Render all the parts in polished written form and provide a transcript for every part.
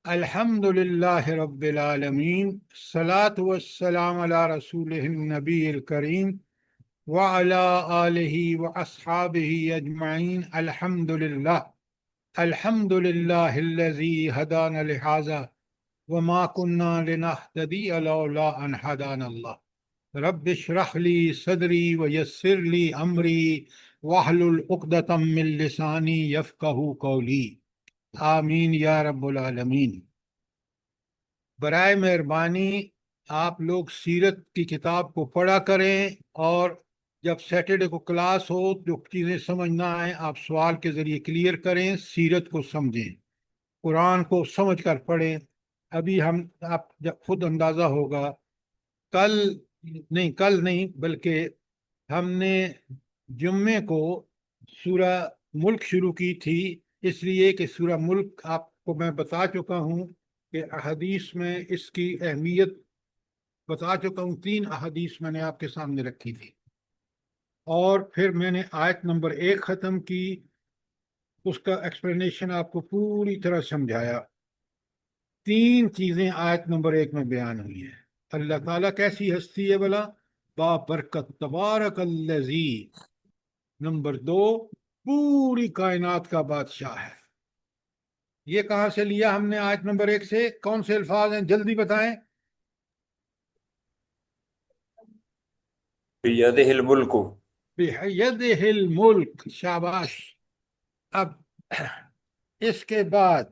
الحمد للہ رب العالمین، الصلاۃ والسلام علی رسولہ النبی الکریم وعلی آلہ واصحابہ اجمعین۔ الحمد للہ الذی ہدانا لہذا وما کنا لنہتدی لولا ان ہدانا اللہ۔ رب اشرح لی صدری ویسر لی امری واحلل عقدۃ من لسانی یفقہوا قولی، آمین یا رب العالمین۔ برائے مہربانی آپ لوگ سیرت کی کتاب کو پڑھا کریں، اور جب سیٹرڈے کو کلاس ہو جو چیزیں سمجھ نہ آئیں آپ سوال کے ذریعے کلیئر کریں، سیرت کو سمجھیں، قرآن کو سمجھ کر پڑھیں۔ ابھی آپ جب خود اندازہ ہوگا، کل نہیں بلکہ ہم نے جمعے کو سورہ ملک شروع کی تھی، اس لیے کہ سورہ ملک آپ کو میں بتا چکا ہوں کہ احادیث میں اس کی اہمیت بتا چکا ہوں۔ 3 احادیث میں نے آپ کے سامنے رکھی تھی، اور پھر میں نے آیت نمبر 1 ختم کی، اس کا ایکسپلینیشن آپ کو پوری طرح سمجھایا۔ 3 چیزیں آیت نمبر 1 میں بیان ہوئی ہیں۔ اللہ تعالیٰ کیسی ہستی ہے بلا؟ بابرکت، تبارک الذی۔ نمبر 2، پوری کائنات کا بادشاہ ہے۔ یہ کہاں سے لیا ہم نے آیت نمبر 1 سے؟ کون سے الفاظ ہیں جلدی بتائیں؟ بیدہ الملک، بِیَدِهِ الملک، شاباش۔ اب اس کے بعد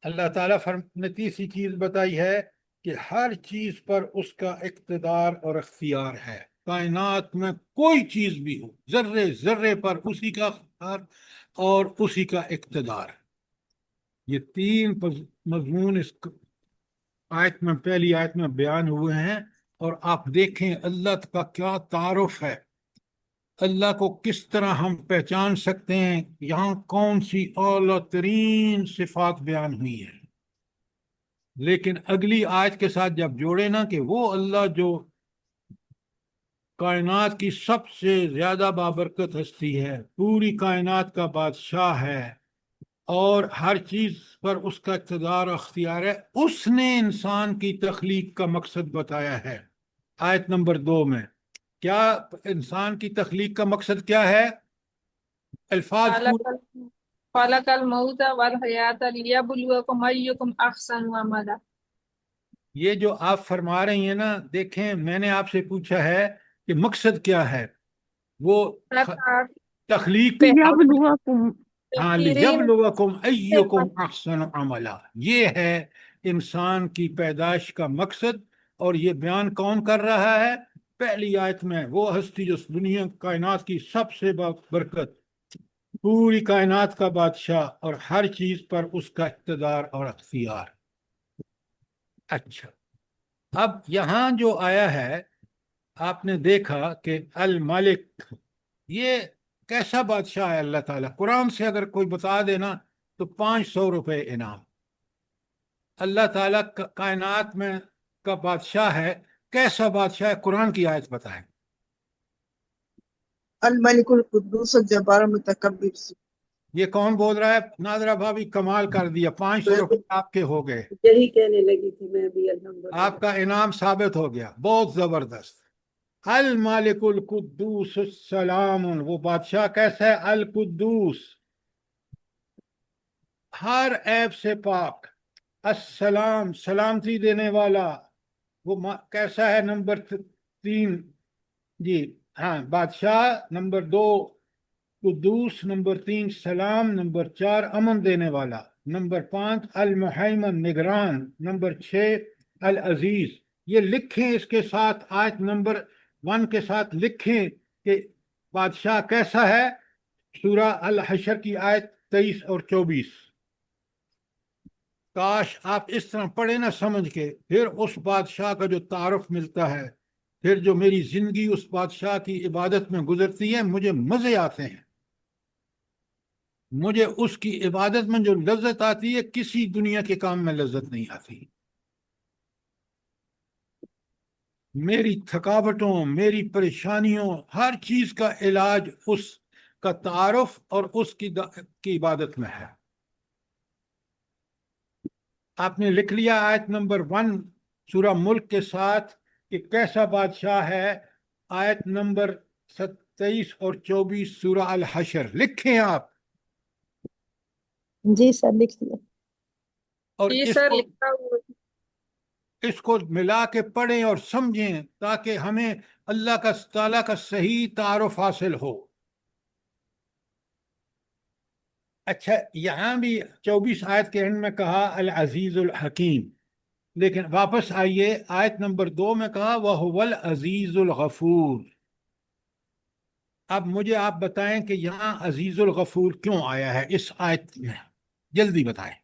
اللہ تعالیٰ نے تیسری چیز بتائی ہے کہ ہر چیز پر اس کا اقتدار اور اختیار ہے۔ کائنات میں کوئی چیز بھی ہو، ذرے ذرے پر اسی کا اختیار اور اسی کا اقتدار۔ یہ 3 مضمون اس پہلی آیت میں بیان ہوئے ہیں، اور آپ دیکھیں اللہ کا کیا تعارف ہے، اللہ کو کس طرح ہم پہچان سکتے ہیں، یہاں کون سی اعلیٰ ترین صفات بیان ہوئی ہیں۔ لیکن اگلی آیت کے ساتھ جب جوڑے نا کہ وہ اللہ جو کائنات کی سب سے زیادہ بابرکت ہستی ہے، پوری کائنات کا بادشاہ ہے، اور ہر چیز پر اس کا اقتدار و اختیار ہے، اس نے انسان کی تخلیق کا مقصد بتایا ہے آیت نمبر 2 میں۔ کیا انسان کی تخلیق کا مقصد کیا ہے؟ الفاظ خلق الموت والحیات لیبلوکم ایکم احسن عملا۔ یہ جو آپ فرما رہی ہیں نا، دیکھیں میں نے آپ سے پوچھا ہے کہ مقصد کیا ہے، وہ تخلیق ہاں، لیبلوکم ایکم احسن عملا، یہ ہے انسان کی پیدائش کا مقصد۔ اور یہ بیان کون کر رہا ہے؟ پہلی آیت میں وہ ہستی جو دنیا کائنات کی سب سے برکت، پوری کائنات کا بادشاہ، اور ہر چیز پر اس کا اقتدار اور اختیار۔ اچھا، اب یہاں جو آیا ہے آپ نے دیکھا کہ الملک، یہ کیسا بادشاہ ہے اللہ تعالیٰ؟ قرآن سے اگر کوئی بتا دینا تو 500 روپے انعام۔ اللہ تعالیٰ کائنات میں کا بادشاہ ہے، کیسا بادشاہ ہے؟ قرآن کی آیت بتائیں۔ الملک القدوس الجبار المتکبر۔ یہ کون بول رہا ہے؟ ناظرہ بھابی کمال کر دیا، 500 روپے آپ کے ہو گئے، یہی کہنے لگی تھی میں بھی، الحمدللہ آپ کا انعام ثابت ہو گیا، بہت زبردست۔ الملک القدوس السلام، وہ بادشاہ کیسا ہے؟ القدوس، ہر عیب سے پاک، السلام، سلامتی دینے والا، وہ کیسا ہے؟ نمبر 3 جی ہاں، بادشاہ، نمبر 2 قدوس، نمبر 3 سلام، نمبر 4 امن دینے والا، نمبر 5 المحیمن، نگران، نمبر 6 العزیز۔ یہ لکھیں اس کے ساتھ، آیت نمبر 1 کے ساتھ لکھیں کہ بادشاہ کیسا ہے۔ سورہ الحشر کی آیت 23 اور 24۔ کاش آپ اس طرح پڑھیں نہ سمجھ کے، پھر اس بادشاہ کا جو تعارف ملتا ہے، پھر جو میری زندگی اس بادشاہ کی عبادت میں گزرتی ہے، مجھے مزے آتے ہیں، مجھے اس کی عبادت میں جو لذت آتی ہے کسی دنیا کے کام میں لذت نہیں آتی۔ میری تھکاوٹوں، میری پریشانیوں، ہر چیز کا علاج اس کا تعارف اور اس کی عبادت میں ہے۔ آپ نے لکھ لیا آیت نمبر 1 سورہ ملک کے ساتھ کہ کیسا بادشاہ ہے؟ آیت نمبر 27 اور 24 سورہ الحشر لکھیں آپ، جی سر لکھ لیا. اور جی اس سر کو لکھا ہوا ہے. اس کو ملا کے پڑھیں اور سمجھیں تاکہ ہمیں اللہ کا تعالیٰ کا صحیح تعارف حاصل ہو. اچھا، یہاں بھی 24 آیت کے اینڈ میں کہا العزیز الحکیم، لیکن واپس آئیے آیت نمبر 2 میں کہا وَهُوَ العزیز الغفور. اب مجھے آپ بتائیں کہ یہاں عزیز الغفور کیوں آیا ہے اس آیت میں؟ جلدی بتائیں.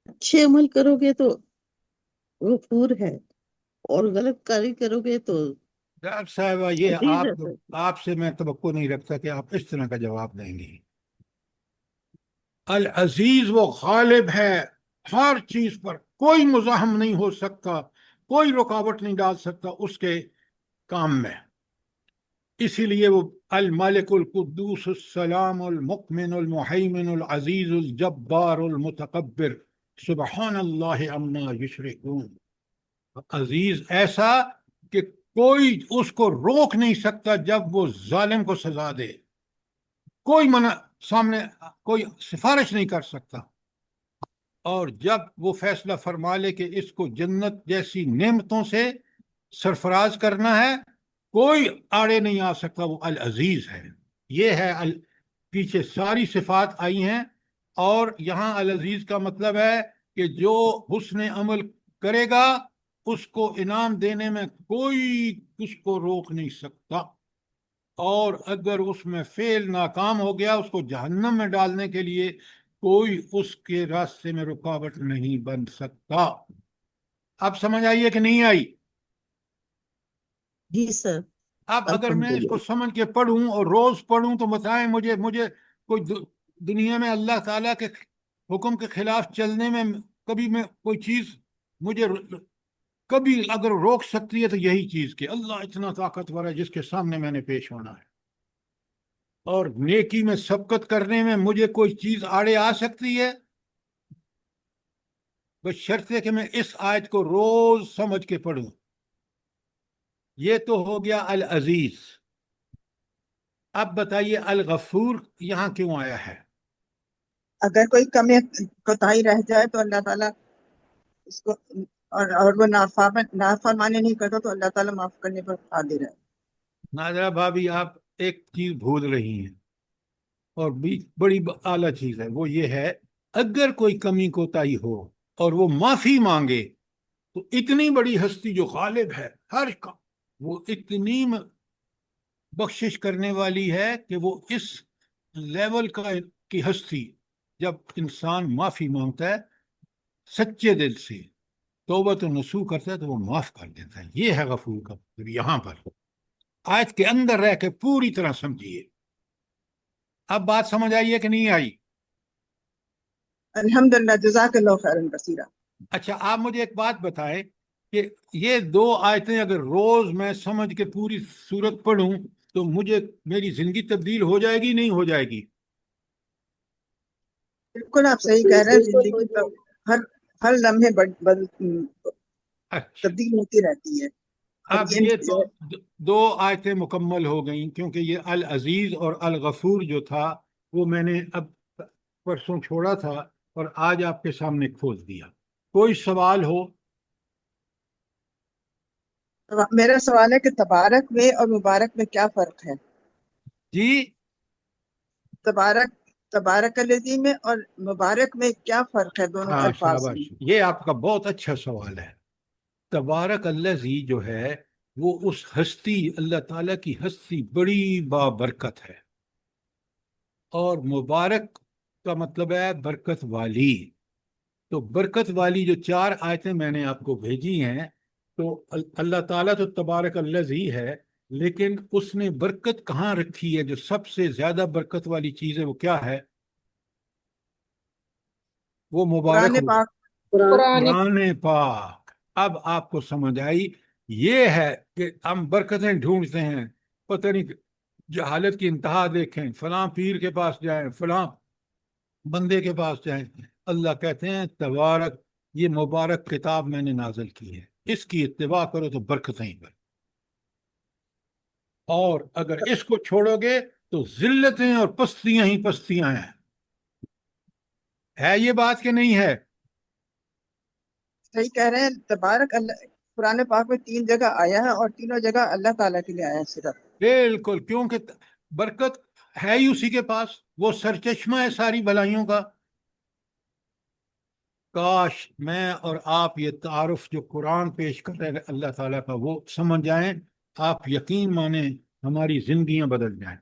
اچھے عمل کرو گے تو غفور ہے، اور غلط کاری کرو گے تو ڈاکٹر صاحبہ یہ عزیز ہے سر. آپ سے میں توقع نہیں رکھتا کہ آپ اس طرح کا جواب دیں گی. العزیز وہ غالب ہے ہر چیز پر، کوئی مزاحم نہیں ہو سکتا، کوئی رکاوٹ نہیں ڈال سکتا اس کے کام میں. اسی لیے وہ الملک القدوس السلام المؤمن المہیمن العزیز الجبار المتکبر سبحان اللہ عما یشرکون. عزیز ایسا کہ کوئی اس کو روک نہیں سکتا جب وہ ظالم کو سزا دے، کوئی منع سامنے کوئی سفارش نہیں کر سکتا، اور جب وہ فیصلہ فرما لے کہ اس کو جنت جیسی نعمتوں سے سرفراز کرنا ہے، کوئی آڑے نہیں آ سکتا. وہ العزیز ہے. یہ ہے پیچھے ساری صفات آئی ہیں، اور یہاں العزیز کا مطلب ہے کہ جو حسن عمل کرے گا اس کو انعام دینے میں کوئی اس کو روک نہیں سکتا، اور اگر اس میں فیل ناکام ہو گیا اس کو جہنم میں ڈالنے کے لیے کوئی اس کے راستے میں رکاوٹ نہیں بن سکتا. اب سمجھ آئیے کہ نہیں آئی؟ جی سر. اب اگر میں اس کو الحمدللہ. سمجھ کے پڑھوں اور روز پڑھوں تو بتائیں مجھے کوئی دنیا میں اللہ تعالیٰ کے حکم کے خلاف چلنے میں کبھی میں کوئی چیز مجھے کبھی اگر روک سکتی ہے تو یہی چیز کہ اللہ اتنا طاقتور ہے جس کے سامنے میں نے پیش ہونا ہے. اور نیکی میں سبقت کرنے میں مجھے کوئی چیز آڑے آ سکتی ہے؟ بس شرط ہے کہ میں اس آیت کو روز سمجھ کے پڑھوں. یہ تو ہو گیا العزیز. اب بتائیے الغفور یہاں کیوں آیا ہے؟ اگر کوئی کمی کوتاہی رہ جائے تو اللہ تعالیٰ اس کو اور وہ نافرمانی نہیں کرتا تو اللہ تعالیٰ معاف کرنے پر قادر ہے. ناظرہ بھابی آپ ایک چیز بھول رہی ہیں، اور بڑی اعلیٰ چیز ہے، وہ یہ ہے اگر کوئی کمی کوتاہی ہو اور وہ معافی مانگے تو اتنی بڑی ہستی جو غالب ہے ہر کا، وہ اتنی بخشش کرنے والی ہے کہ وہ اس لیول کی ہستی جب انسان معافی مانگتا ہے سچے دل سے، توبہ نصوح کرتا ہے تو وہ معاف کر دیتا ہے. یہ ہے غفور کا مطلب. یہاں پر آیت کے اندر رہ کے پوری طرح سمجھیے. اب بات سمجھ آئی ہے کہ نہیں آئی؟ الحمدللہ جزاک اللہ خیرا کثیرا. اچھا، آپ مجھے ایک بات بتائیں کہ یہ 2 آیتیں اگر روز میں سمجھ کے پوری صورت پڑھوں تو میری زندگی تبدیل ہو جائے گی نہیں ہو جائے گی؟ بالکل آپ صحیح کہہ رہے ہیں. زندگی تو ہر لمحے اچھا، تبدیل ہوتی رہتی ہے. اب یہ تو 2 آیتیں مکمل ہو گئیں، کیونکہ یہ العزیز اور الغفور جو تھا وہ میں نے اب پرسوں چھوڑا تھا اور آج آپ کے سامنے کھول دیا. کوئی سوال ہو؟ میرا سوال ہے کہ تبارک میں اور مبارک میں کیا فرق ہے؟ جی، تبارک الذی میں اور مبارک میں کیا فرق ہے دونوں ہاں الفاظ میں؟ شاباش، یہ آپ کا بہت اچھا سوال ہے. تبارک الذی جو ہے وہ اس ہستی، اللہ تعالیٰ کی ہستی بڑی بابرکت ہے، اور مبارک کا مطلب ہے برکت والی. تو برکت والی جو 4 آیتیں میں نے آپ کو بھیجی ہیں، تو اللہ تعالیٰ تو تبارک الذی ہے، لیکن اس نے برکت کہاں رکھی ہے؟ جو سب سے زیادہ برکت والی چیز ہے وہ کیا ہے؟ وہ مبارک قرآن پاک. قرآن پاک. اب آپ کو سمجھ آئی. یہ ہے کہ ہم برکتیں ڈھونڈتے ہیں، پتہ نہیں جہالت کی انتہا دیکھیں، فلاں پیر کے پاس جائیں، فلاں بندے کے پاس جائیں، اللہ کہتے ہیں تبارک، یہ مبارک کتاب میں نے نازل کی ہے، اس کی اتباع کرو تو برکتیں پر، اور اگر اس کو چھوڑو گے تو ذلتیں اور پستیاں ہی پستیاں ہیں. ہے یہ بات کہ نہیں ہے؟ صحیح کہہ رہے ہیں. تبارک اللہ قرآن پاک میں 3 جگہ آیا ہے اور تینوں جگہ اللہ تعالیٰ کے لیے آیا ہے صرف. بالکل، کیونکہ برکت ہے ہی اسی کے پاس، وہ سرچشمہ ہے ساری بلائیوں کا. کاش میں اور آپ یہ تعارف جو قرآن پیش کر رہے ہیں اللہ تعالیٰ کا وہ سمجھ جائیں، آپ یقین مانیں ہماری زندگیاں بدل جائیں.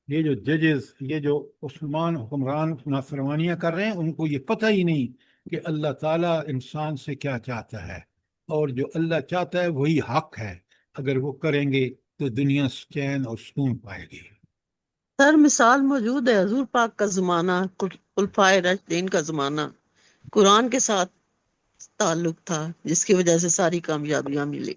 یہ جو ججز، یہ جو عثمان حکمران نافرمانیاں کر رہے ہیں، ان کو یہ پتہ ہی نہیں کہ اللہ تعالیٰ انسان سے کیا چاہتا ہے، اور جو اللہ چاہتا ہے وہی حق ہے. اگر وہ کریں گے تو دنیا چین اور سکون پائے گی. سر مثال موجود ہے، حضور پاک کا زمانہ، خلفائے راشدین کا زمانہ، قرآن کے ساتھ تعلق تھا جس کی وجہ سے ساری کامیابیاں ملی.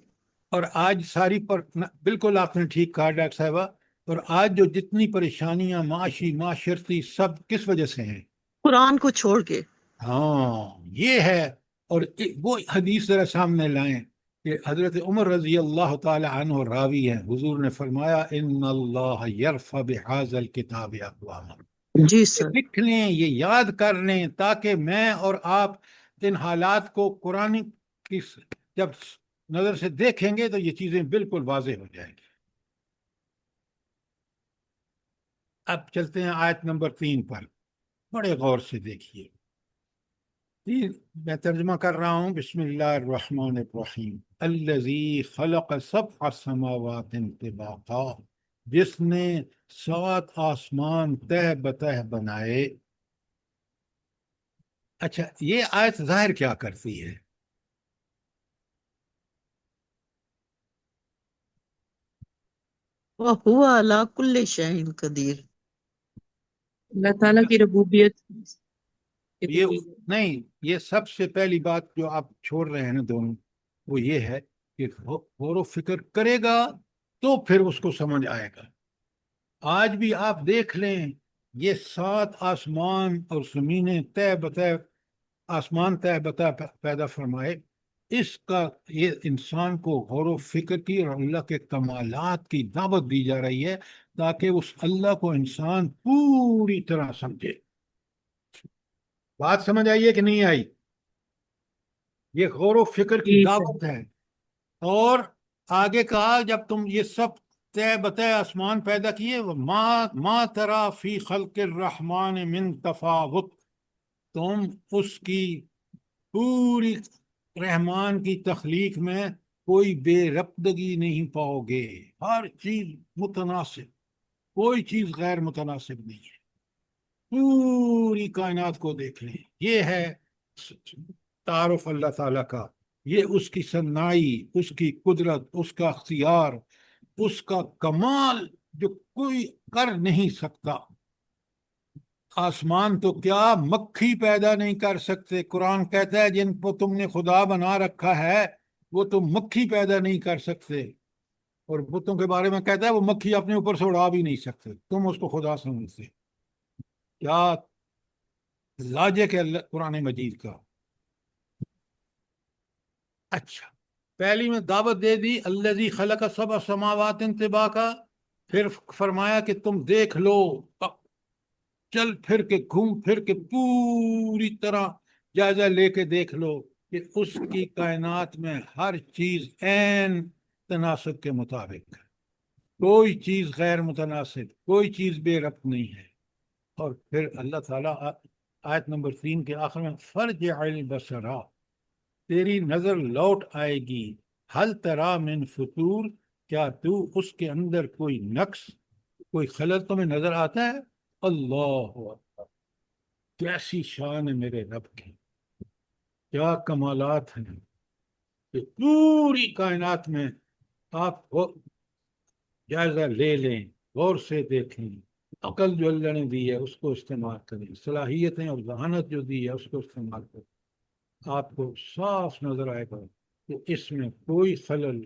اور آج ساری بالکل آپ نے ٹھیک کہا ڈاکٹر صاحبہ. اور آج جو جتنی پریشانیاں معاشی معاشرتی سب کس وجہ سے ہیں؟ قرآن کو چھوڑ کے. ہاں یہ ہے. اور وہ حدیث ذرا سامنے لائیں کہ حضرت عمر رضی اللہ تعالی عنہ راوی ہیں، حضور نے فرمایا ان اللہ یرفع بہذا الکتاب اقواما. جی یہ سر. لکھ لیں، یہ یاد کر لیں، تاکہ میں اور آپ ان حالات کو قرآن کی جب نظر سے دیکھیں گے تو یہ چیزیں بالکل واضح ہو جائیں گی. اب چلتے ہیں آیت نمبر 3 پر، بڑے غور سے دیکھیے. میں ترجمہ کر رہا ہوں. بسم اللہ الرحمن الرحیم. الذی خلق سبع سماوات طباقا، جس نے 7 آسمان تہ بتہ بنائے. اچھا، یہ آیت ظاہر کیا کرتی ہے؟ وَهُوَ عَلَى كُلِّ شَيْءٍ قدیر. اللہ تعالیٰ کی ربوبیت یہ نہیں، یہ سب سے پہلی بات جو آپ چھوڑ رہے ہیں نا دونوں، وہ یہ ہے کہ غور و فکر کرے گا تو پھر اس کو سمجھ آئے گا. آج بھی آپ دیکھ لیں، یہ 7 آسمان اور زمینیں تہ بتہ، آسمان تہ بتہ پیدا فرمائے، اس کا یہ انسان کو غور و فکر کی اور اللہ کے کمالات کی دعوت دی جا رہی ہے، تاکہ اس اللہ کو انسان پوری طرح سمجھے. بات سمجھ آئیے کہ نہیں آئی؟ یہ غور و فکر کی دعوت ہے. اور آگے کہا جب تم یہ سب تہ بتہ آسمان پیدا کیے، ما ترا فی خلق الرحمن من تفاوت، تم اس کی پوری رحمان کی تخلیق میں کوئی بے ربطگی نہیں پاؤ گے. ہر چیز متناسب، کوئی چیز غیر متناسب نہیں ہے. پوری کائنات کو دیکھ لیں، یہ ہے تعارف اللہ تعالیٰ کا. یہ اس کی صنائی، اس کی قدرت، اس کا اختیار، اس کا کمال جو کوئی کر نہیں سکتا. آسمان تو کیا مکھی پیدا نہیں کر سکتے. قرآن کہتا ہے جن کو تم نے خدا بنا رکھا ہے وہ تو مکھی پیدا نہیں کر سکتے. اور بتوں کے بارے میں کہتا ہے وہ مکھی اپنے اوپر سے اڑا بھی نہیں سکتے، تم اس کو خدا سمجھتے. کیا لاجک ہے قرآن مجید کا. اچھا، پہلی میں دعوت دے دی الذی خلق سبع سماوات طباقا، پھر فرمایا کہ تم دیکھ لو، چل پھر کے گھوم پھر کے پوری طرح جائزہ لے کے دیکھ لو کہ اس کی کائنات میں ہر چیز عین تناسب کے مطابق ہے، کوئی چیز غیر متناسب، کوئی چیز بے ربط نہیں ہے. اور پھر اللہ تعالیٰ آیت نمبر 3 کے آخر میں فرجع البصر، تیری نظر لوٹ آئے گی، ہل ترا من فطور، کیا تو اس کے اندر کوئی نقص، کوئی خلل تمہیں نظر آتا ہے؟ اللہ اکبر، کیسی شان ہے میرے رب کی، کیا کمالات ہیں کہ پوری کائنات میں آپ جائزہ لے لیں، غور سے دیکھیں. عقل جو اللہ نے دی ہے اس کو استعمال کریں، صلاحیتیں اور ذہانت جو دی ہے اس کو استعمال کریں. آپ کو صاف نظر آئے گا کہ اس میں کوئی خلل،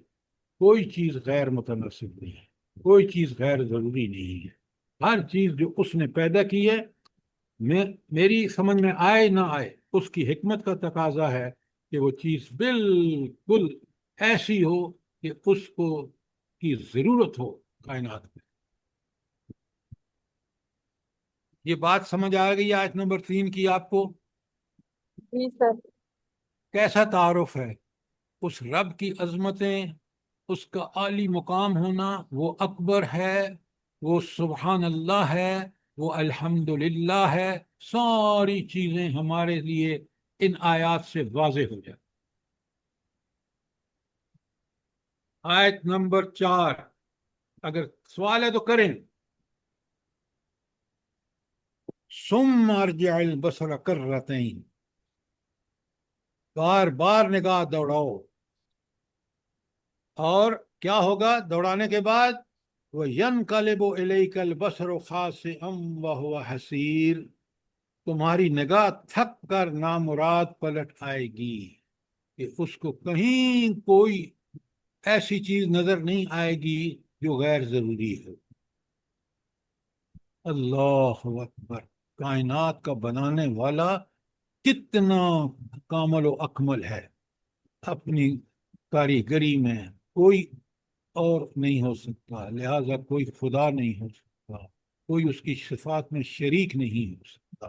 کوئی چیز غیر متناسب نہیں ہے، کوئی چیز غیر ضروری نہیں ہے. ہر چیز جو اس نے پیدا کی ہے میری سمجھ میں آئے نہ آئے، اس کی حکمت کا تقاضا ہے کہ وہ چیز بالکل ایسی ہو کہ اس کو کی ضرورت ہو کائنات میں۔ یہ بات سمجھ آ گئی آیت نمبر 3 کی آپ کو؟ جی سر۔ کیسا تعارف ہے؟ اس رب کی عظمتیں، اس کا عالی مقام ہونا، وہ اکبر ہے، وہ سبحان اللہ ہے، وہ الحمدللہ ہے، ساری چیزیں ہمارے لیے ان آیات سے واضح ہو جائے۔ آیت نمبر 4، اگر سوال ہے تو کریں۔ ثم ارجع البصر کرتین، بار بار نگاہ دوڑاؤ، اور کیا ہوگا دوڑانے کے بعد؟ وَيَنْقَلِبُ إِلَيْكَ الْبَصَرُ خَاسِئًا وَهُوَ حَسِيرٌ، تمہاری نگاہ تھک کر نامراد پلٹ آئے گی کہ اس کو کہیں کوئی ایسی چیز نظر نہیں آئے گی جو غیر ضروری ہے۔ اللہ اکبر! کائنات کا بنانے والا کتنا کامل و اکمل ہے، اپنی کاریگری میں کوئی اور نہیں ہو سکتا، لہذا کوئی خدا نہیں ہو سکتا، کوئی اس کی صفات میں شریک نہیں ہو سکتا۔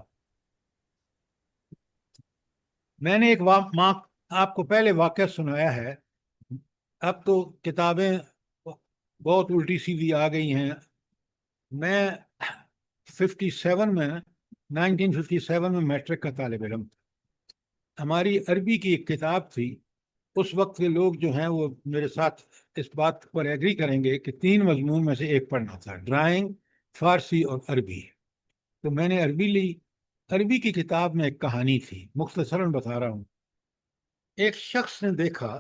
میں نے ایک آپ کو پہلے واقعہ سنایا ہے، اب تو کتابیں بہت الٹی سیدھی آ گئی ہیں۔ میں 1957 میں میٹرک کا طالب علم تھا۔ ہماری عربی کی ایک کتاب تھی، اس وقت کے لوگ جو ہیں وہ میرے ساتھ اس بات پر ایگری کریں گے کہ 3 مضمون میں سے ایک پڑھنا تھا، ڈرائنگ، فارسی اور عربی۔ تو میں نے عربی لی۔ عربی کی کتاب میں ایک کہانی تھی، مختصراً بتا رہا ہوں۔ ایک شخص نے دیکھا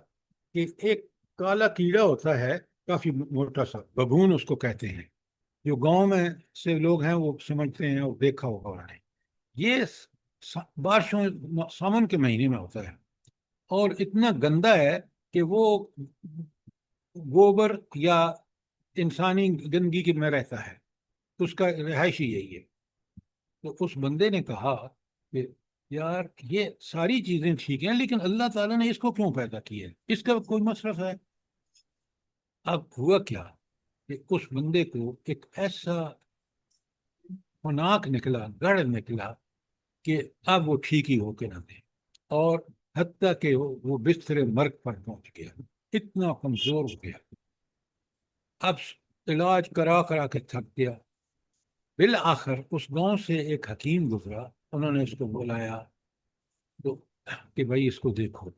کہ ایک کالا کیڑا ہوتا ہے، کافی موٹا سا، ببون اس کو کہتے ہیں، جو گاؤں میں سے لوگ ہیں وہ سمجھتے ہیں اور دیکھا ہوگا انہوں نے۔ یہ بارشوں ساون کے مہینے میں ہوتا ہے اور اتنا گندا ہے کہ وہ گوبر یا انسانی گندگی میں رہتا ہے، اس کا رہائشی یہی ہے۔ تو اس بندے نے کہا کہ یار یہ ساری چیزیں ٹھیک ہیں، لیکن اللہ تعالیٰ نے اس کو کیوں پیدا کیا ہے؟ اس کا کوئی مصرف ہے؟ اب ہوا کیا کہ اس بندے کو ایک ایسا خناق نکلا، گڑھ نکلا کہ اب وہ ٹھیک ہی ہو کے نہ دے، اور حتیٰ کہ وہ بستر مرگ پر پہنچ گیا، اتنا کمزور ہو گیا۔ اب علاج کرا کرا کے تھک گیا۔ بالآخر اس گاؤں سے ایک حکیم گزرا، انہوں نے اس کو بلایا تو کہ بھائی اس کو دیکھو۔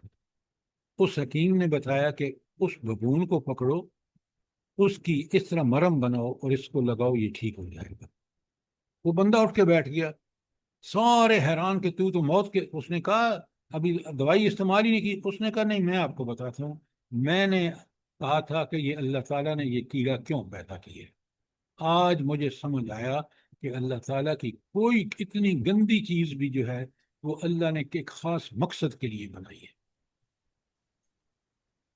اس حکیم نے بتایا کہ اس ببون کو پکڑو، اس کی اس طرح مرہم بناؤ اور اس کو لگاؤ، یہ ٹھیک ہو جائے گا۔ وہ بندہ اٹھ کے بیٹھ گیا، سارے حیران کہ تو موت کے، اس نے کہا ابھی دوائی استعمال ہی نہیں کی۔ اس نے کہا نہیں، میں آپ کو بتاتا ہوں، میں نے کہا تھا کہ یہ اللہ تعالیٰ نے یہ کیڑا کیوں پیدا کیا ہے۔ آج مجھے سمجھ آیا کہ اللہ تعالیٰ کی کوئی اتنی گندی چیز بھی جو ہے وہ اللہ نے ایک خاص مقصد کے لیے بنائی ہے۔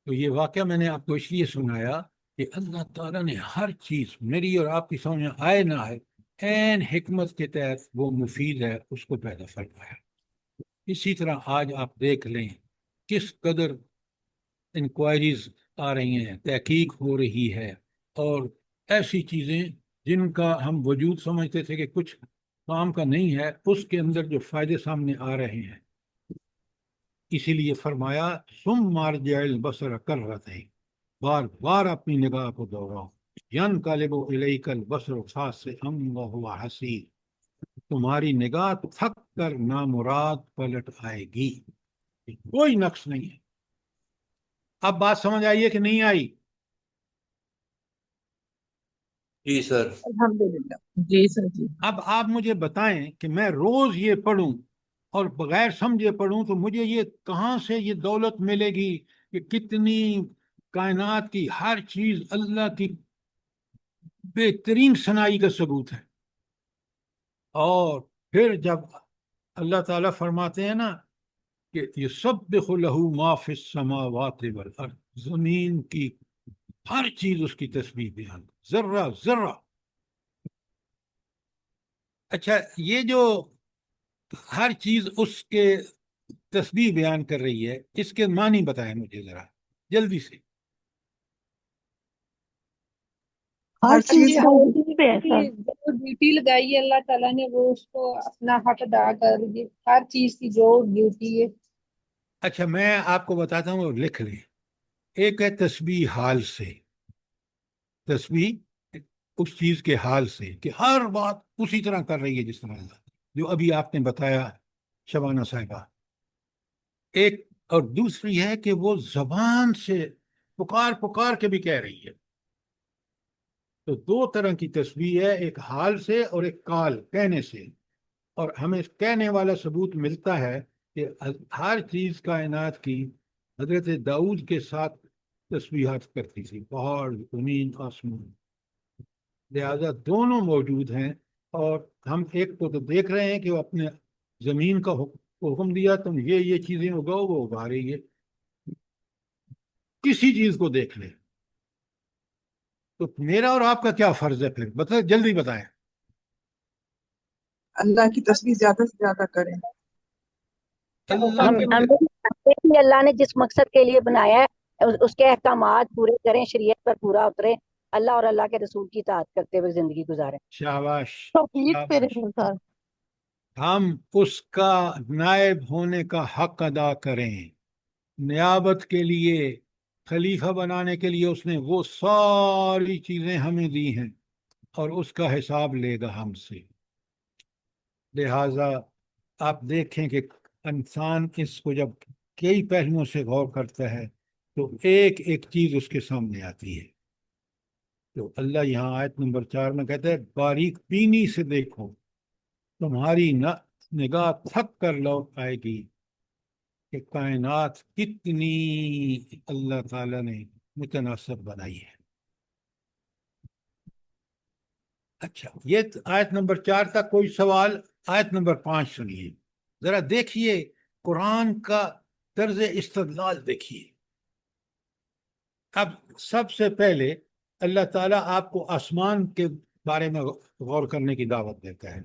تو یہ واقعہ میں نے آپ کو اس لیے سنایا کہ اللہ تعالیٰ نے ہر چیز، میری اور آپ کی سمجھ میں آئے نہ آئے، عین حکمت کے تحت وہ مفید ہے، اس کو پیدا فرمایا۔ اسی طرح آج آپ دیکھ لیں کس قدر انکوائریز آ رہی ہیں، تحقیق ہو رہی ہے، اور ایسی چیزیں جن کا ہم وجود سمجھتے تھے کہ کچھ کام کا نہیں ہے، اس کے اندر جو فائدے سامنے آ رہے ہیں۔ اسی لیے فرمایا ثم ارجع البصر کرتین، بار بار اپنی نگاہ کو دوہراؤ، ینقلب الیک البصر خاسئا وهو حسیر، تمہاری نگاہ تھک کر نامراد پلٹ آئے گی، کوئی نقص نہیں ہے۔ اب بات سمجھ آئیے کہ نہیں آئی؟ جی سر۔ الحمدللہ۔ جی سر جی۔ اب آپ مجھے بتائیں کہ میں روز یہ پڑھوں اور بغیر سمجھے پڑھوں تو مجھے یہ کہاں سے یہ دولت ملے گی کہ کتنی کائنات کی ہر چیز اللہ کی بہترین صناعی کا ثبوت ہے۔ اور پھر جب اللہ تعالیٰ فرماتے ہیں نا کہ یسبح لہ ما فی السماوات والارض، زمین کی ہر چیز اس کی تسبیح بیان، ذرہ ذرہ۔ اچھا، یہ جو ہر چیز اس کے تسبیح بیان کر رہی ہے. اس کے معنی بتائیں مجھے ذرا جلدی سے. ہر چیز ہر موجود ہے چیز سر. کی جو ڈیوٹی لگائی ہے اللہ تعالیٰ نے وہ اس کو اپنا حق ادا کر رہی ہے. ہر چیز کی جو ڈیوٹی ہے. اچھا میں آپ کو بتاتا ہوں اور لکھ لیں. ایک ہے تسبیح حال سے. تسبیح اس چیز کے حال سے کہ ہر بات اسی طرح کر رہی ہے جس طرح اللہ، جو ابھی آپ نے بتایا شبانہ صاحبہ. ایک اور دوسری ہے کہ وہ زبان سے پکار پکار کے بھی کہہ رہی ہے. تو دو طرح کی تسبیح ہے، ایک حال سے اور ایک قال کہنے سے. اور ہمیں کہنے والا ثبوت ملتا ہے کہ ہر چیز کائنات کی حضرت داؤد کے ساتھ تسبیحات کرتی تھی، پہاڑ، زمین، آسمان. لہذا دونوں موجود ہیں. اور ہم ایک کو تو دیکھ رہے ہیں کہ وہ اپنے زمین کا حکم دیا تم یہ چیزیں اگاؤ، وہ اگا رہی ہے. کسی چیز کو دیکھ لیں. تو میرا اور آپ کا کیا فرض ہے پھر؟ بتائیں، جلدی بتائیں. اللہ کی تسبیح زیادہ سے زیادہ کریں. اللہ ہم کی کہ اللہ نے جس مقصد کے لیے بنایا ہے اس کے احکامات پورے کریں، شریعت پر پورا اتریں، اللہ اور اللہ کے رسول کی اطاعت کرتے ہوئے زندگی گزاریں. شاباش توحید پہ شاباش. رہیں سر. ہم اس کا نائب ہونے کا حق ادا کریں. نیابت کے لیے، خلیفہ بنانے کے لیے اس نے وہ ساری چیزیں ہمیں دی ہیں اور اس کا حساب لے گا ہم سے. لہذا آپ دیکھیں کہ انسان اس کو جب کئی پہلوؤں سے غور کرتا ہے تو ایک ایک چیز اس کے سامنے آتی ہے. تو اللہ یہاں آیت نمبر 4 میں کہتا ہے باریک بینی سے دیکھو، تمہاری نگاہ تھک کر لوٹ آئے گی کہ کائنات کتنی اللہ تعالیٰ نے متناسب بنائی ہے. اچھا، یہ آیت نمبر 4 تک کوئی سوال؟ آیت نمبر 5 سنیے ذرا، دیکھیے قرآن کا طرز استدلال دیکھیے. اب سب سے پہلے اللہ تعالیٰ آپ کو آسمان کے بارے میں غور کرنے کی دعوت دیتا ہے،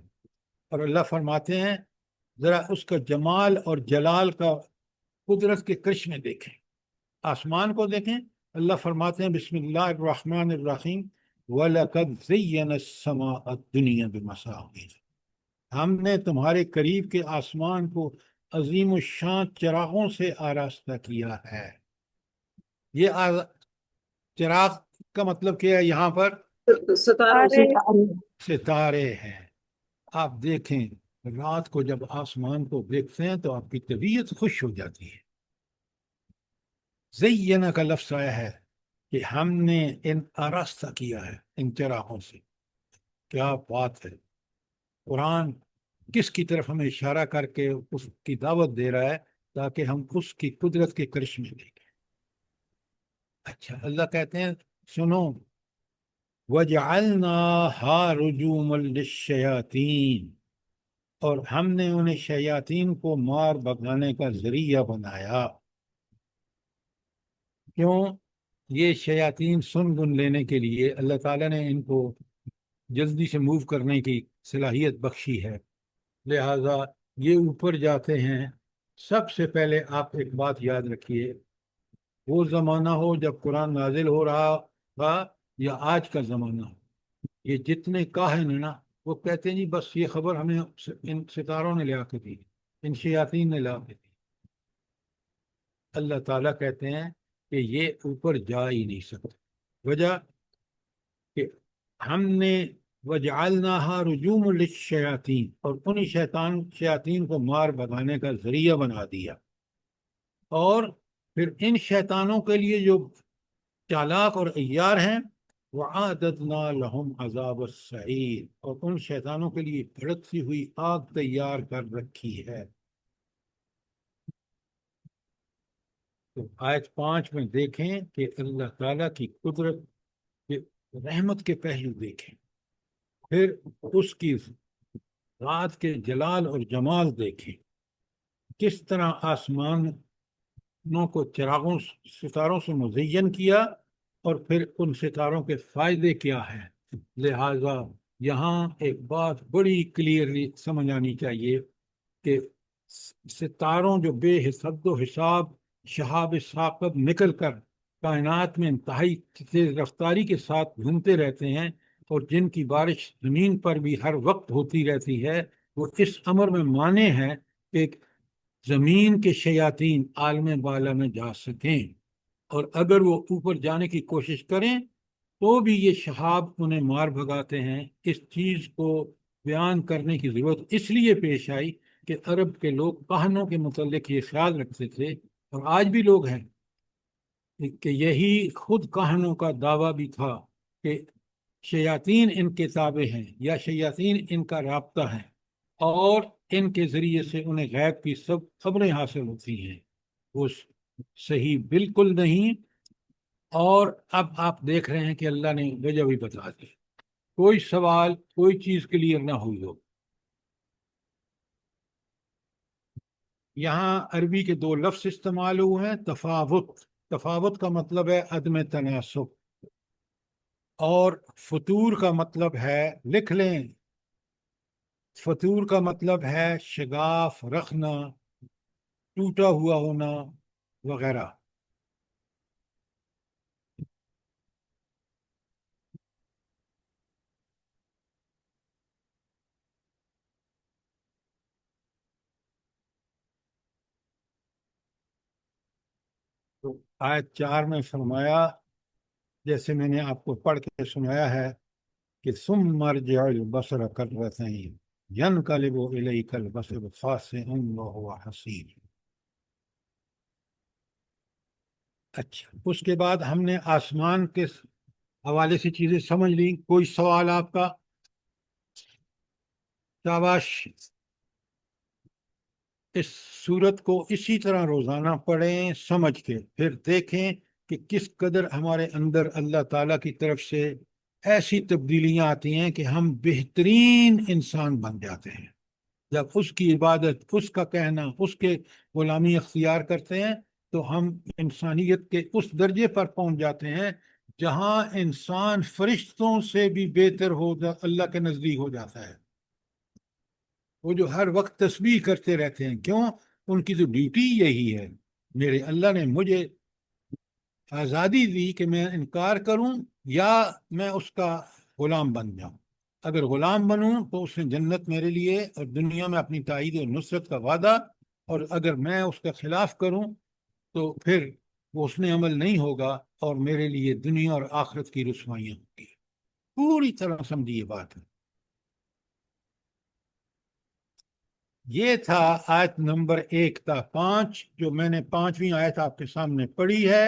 اور اللہ فرماتے ہیں ذرا اس کا جمال اور جلال کا قدرت کے کرشمے دیکھیں. آسمان کو دیکھیں. اللہ فرماتے ہیں بسم اللہ الرحمن الرحیم وَلَقَدْ زَيَّنَ السَّمَاءَ الدُّنْيَا بِمَصَابِيحَ. ہم نے تمہارے قریب کے آسمان کو عظیم الشان چراغوں سے آراستہ کیا ہے. یہ چراغ کا مطلب کیا ہے یہاں پر؟ ستارے ہیں. آپ دیکھیں رات کو جب آسمان کو دیکھتے ہیں تو آپ کی طبیعت خوش ہو جاتی ہے. زینہ کا لفظ آیا ہے کہ ہم نے ان آراستہ کیا ہے ان چراغوں سے. کیا بات ہے! قرآن کس کی طرف ہمیں اشارہ کر کے اس کی دعوت دے رہا ہے تاکہ ہم اس کی قدرت کے کرشمے دیکھیں. اچھا، اللہ کہتے ہیں سنو وَجَعَلْنَاهَا رُجُومًا لِلشَّيَاطِينِ، اور ہم نے انہیں شیاطین کو مار بھگانے کا ذریعہ بنایا. کیوں؟ یہ شیاطین سن گن لینے کے لیے اللہ تعالیٰ نے ان کو جلدی سے موو کرنے کی صلاحیت بخشی ہے. لہذا یہ اوپر جاتے ہیں. سب سے پہلے آپ ایک بات یاد رکھیے، وہ زمانہ ہو جب قرآن نازل ہو رہا تھا یا آج کا زمانہ ہو، یہ جتنے کاہن ہیں نا وہ کہتے ہیں جی بس یہ خبر ہمیں ان ستاروں نے لیا کے دی، ان شیاطین نے لا کے دی. اللہ تعالیٰ کہتے ہیں کہ یہ اوپر جا ہی نہیں سکتے. وجہ کہ ہم نے وَجَعَلْنَاهَا رُجُومًا لِلشَّيَاطِينِ، اور انہی شیاطین کو مار بھگانے کا ذریعہ بنا دیا. اور پھر ان شیطانوں کے لیے جو چالاک اور عیار ہیں وَأَعْتَدْنَا لَهُمْ عَذَابَ السَّعِيرِ، اور ان شیطانوں کے لیے بھڑکتی ہوئی آگ تیار کر رکھی ہے. تو آیت 5 میں دیکھیں کہ اللہ تعالیٰ کی قدرت کے رحمت کے پہلو دیکھیں، پھر اس کی ذات کے جلال اور جمال دیکھیں. کس طرح آسمانوں کو چراغوں ستاروں سے مزین کیا اور پھر ان ستاروں کے فائدے کیا ہیں. لہذا یہاں ایک بات بڑی کلیئرلی سمجھ آنی چاہیے کہ ستاروں جو بے حسد و حساب شہاب ثاقب نکل کر کائنات میں انتہائی تیز رفتاری کے ساتھ گھومتے رہتے ہیں اور جن کی بارش زمین پر بھی ہر وقت ہوتی رہتی ہے، وہ اس امر میں مانے ہیں کہ زمین کے شیاطین عالم بالا میں جا سکیں، اور اگر وہ اوپر جانے کی کوشش کریں تو بھی یہ شہاب انہیں مار بھگاتے ہیں۔ اس چیز کو بیان کرنے کی ضرورت اس لیے پیش آئی کہ عرب کے لوگ کہنوں کے متعلق یہ خیال رکھتے تھے، اور آج بھی لوگ ہیں، کہ یہی خود کہنوں کا دعویٰ بھی تھا کہ شیاطین ان کے تابع ہیں یا شیاطین ان کا رابطہ ہے، اور ان کے ذریعے سے انہیں غیب کی سب خبریں حاصل ہوتی ہیں۔ وہ صحیح بالکل نہیں۔ اور اب آپ دیکھ رہے ہیں کہ اللہ نے وجہ بھی بتا دی، کوئی سوال کوئی چیز کلیئر نہ ہوئی ہو۔ یہاں عربی کے دو لفظ استعمال ہوئے ہیں، تفاوت۔ تفاوت کا مطلب ہے عدم تناسب، اور فطور کا مطلب ہے، لکھ لیں، فطور کا مطلب ہے شگاف رکھنا، ٹوٹا ہوا ہونا وغیرہ۔ تو آیت 4 میں فرمایا، جیسے میں نے آپ کو پڑھ کے سنایا ہے، کہ ثم ارجع البصر کرتين ينقلب اليك البصر خاسئا وهو حسير۔ اچھا، اس کے بعد ہم نے آسمان کے حوالے سے چیزیں سمجھ لی۔ کوئی سوال آپ کا؟ شاباش۔ اس سورت کو اسی طرح روزانہ پڑھیں، سمجھ کے پھر دیکھیں کہ کس قدر ہمارے اندر اللہ تعالیٰ کی طرف سے ایسی تبدیلیاں آتی ہیں کہ ہم بہترین انسان بن جاتے ہیں۔ جب اس کی عبادت، اس کا کہنا، اس کے غلامی اختیار کرتے ہیں تو ہم انسانیت کے اس درجے پر پہنچ جاتے ہیں جہاں انسان فرشتوں سے بھی بہتر اللہ کے نزدیک ہو جاتا ہے۔ وہ جو ہر وقت تسبیح کرتے رہتے ہیں، کیوں؟ ان کی تو ڈیوٹی یہی ہے۔ میرے اللہ نے مجھے آزادی دی کہ میں انکار کروں یا میں اس کا غلام بن جاؤں۔ اگر غلام بنوں تو اس نے جنت میرے لیے اور دنیا میں اپنی تائید و نصرت کا وعدہ، اور اگر میں اس کا خلاف کروں تو پھر وہ اس نے عمل نہیں ہوگا اور میرے لیے دنیا اور آخرت کی رسوائیاں ہوں گی۔ پوری طرح سمجھیے بات ہے۔ یہ تھا آیت نمبر 1 تا 5، جو میں نے 5ویں آیت آپ کے سامنے پڑھی ہے،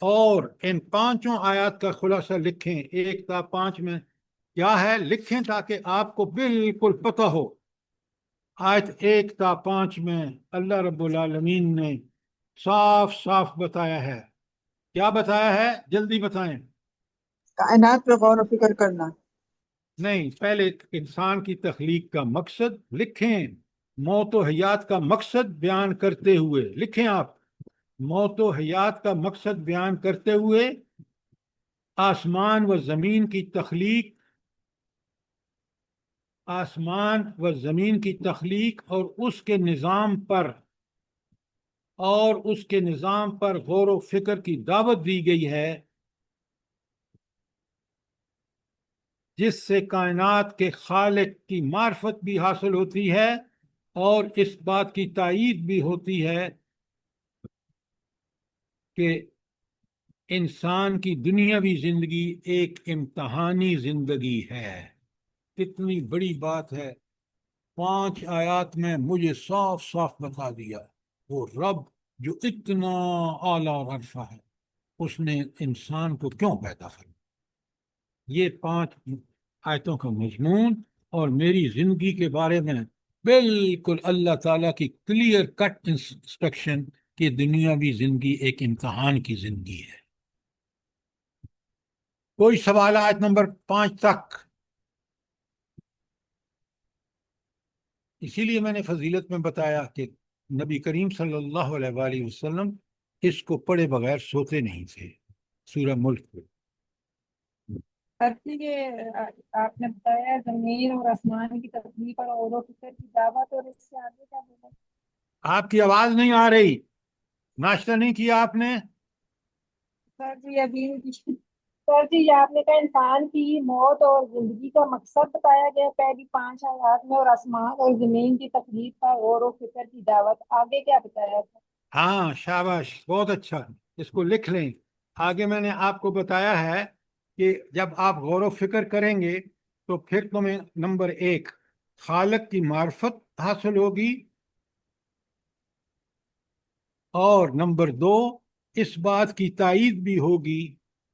اور ان 5 آیات کا خلاصہ لکھیں۔ 1 تا 5 میں کیا ہے لکھیں تاکہ آپ کو بالکل پتہ ہو۔ آیت 1 تا 5 میں اللہ رب العالمین نے صاف صاف بتایا ہے۔ کیا بتایا ہے؟ جلدی بتائیں۔ کائنات پہ غور و فکر کرنا۔ نہیں، پہلے انسان کی تخلیق کا مقصد لکھیں، موت و حیات کا مقصد بیان کرتے ہوئے لکھیں آپ، موت و حیات کا مقصد بیان کرتے ہوئے آسمان و زمین کی تخلیق، آسمان و زمین کی تخلیق اور اس کے نظام پر غور و فکر کی دعوت دی گئی ہے، جس سے کائنات کے خالق کی معرفت بھی حاصل ہوتی ہے اور اس بات کی تائید بھی ہوتی ہے کہ انسان کی دنیاوی زندگی ایک امتحانی زندگی ہے۔ کتنی بڑی بات ہے، 5 آیات میں مجھے صاف صاف بتا دیا۔ وہ رب جو اتنا اعلیٰ عرفہ ہے، اس نے انسان کو کیوں پیدا کیا۔ یہ 5 آیتوں کا مضمون اور میری زندگی کے بارے میں بالکل اللہ تعالیٰ کی کلیئر کٹ انسٹرکشن کہ دنیاوی زندگی ایک امتحان کی زندگی ہے۔ کوئی سوال آیت نمبر 5 تک؟ اسی لیے میں نے فضیلت میں بتایا کہ نبی کریم صلی اللہ علیہ وآلہ وسلم اس کو پڑھے بغیر سوتے نہیں تھے۔ سورہ ملک کو کرتی کہ آپ نے بتایا زمین اور آسمان کی تخلیق اور غور و فکر کی دعوت، اور اس سے آگے کیا بولا؟ آپ کی آواز نہیں آ رہی. ناشتہ نہیں کیا آپ نے؟ سر جی ابھی سر جی آپ نے کہا انسان کی موت اور زندگی کا مقصد بتایا گیا پہلی 5 آیات میں، اور آسمان اور زمین کی تخلیق کا غور و فکر کی دعوت، آگے کیا بتایا تھا؟ ہاں شاباش، بہت اچھا. اس کو لکھ لیں. آگے میں نے آپ کو بتایا ہے کہ جب آپ غور و فکر کریں گے تو پھر تمہیں نمبر 1 خالق کی معرفت حاصل ہوگی، اور نمبر 2 اس بات کی تائید بھی ہوگی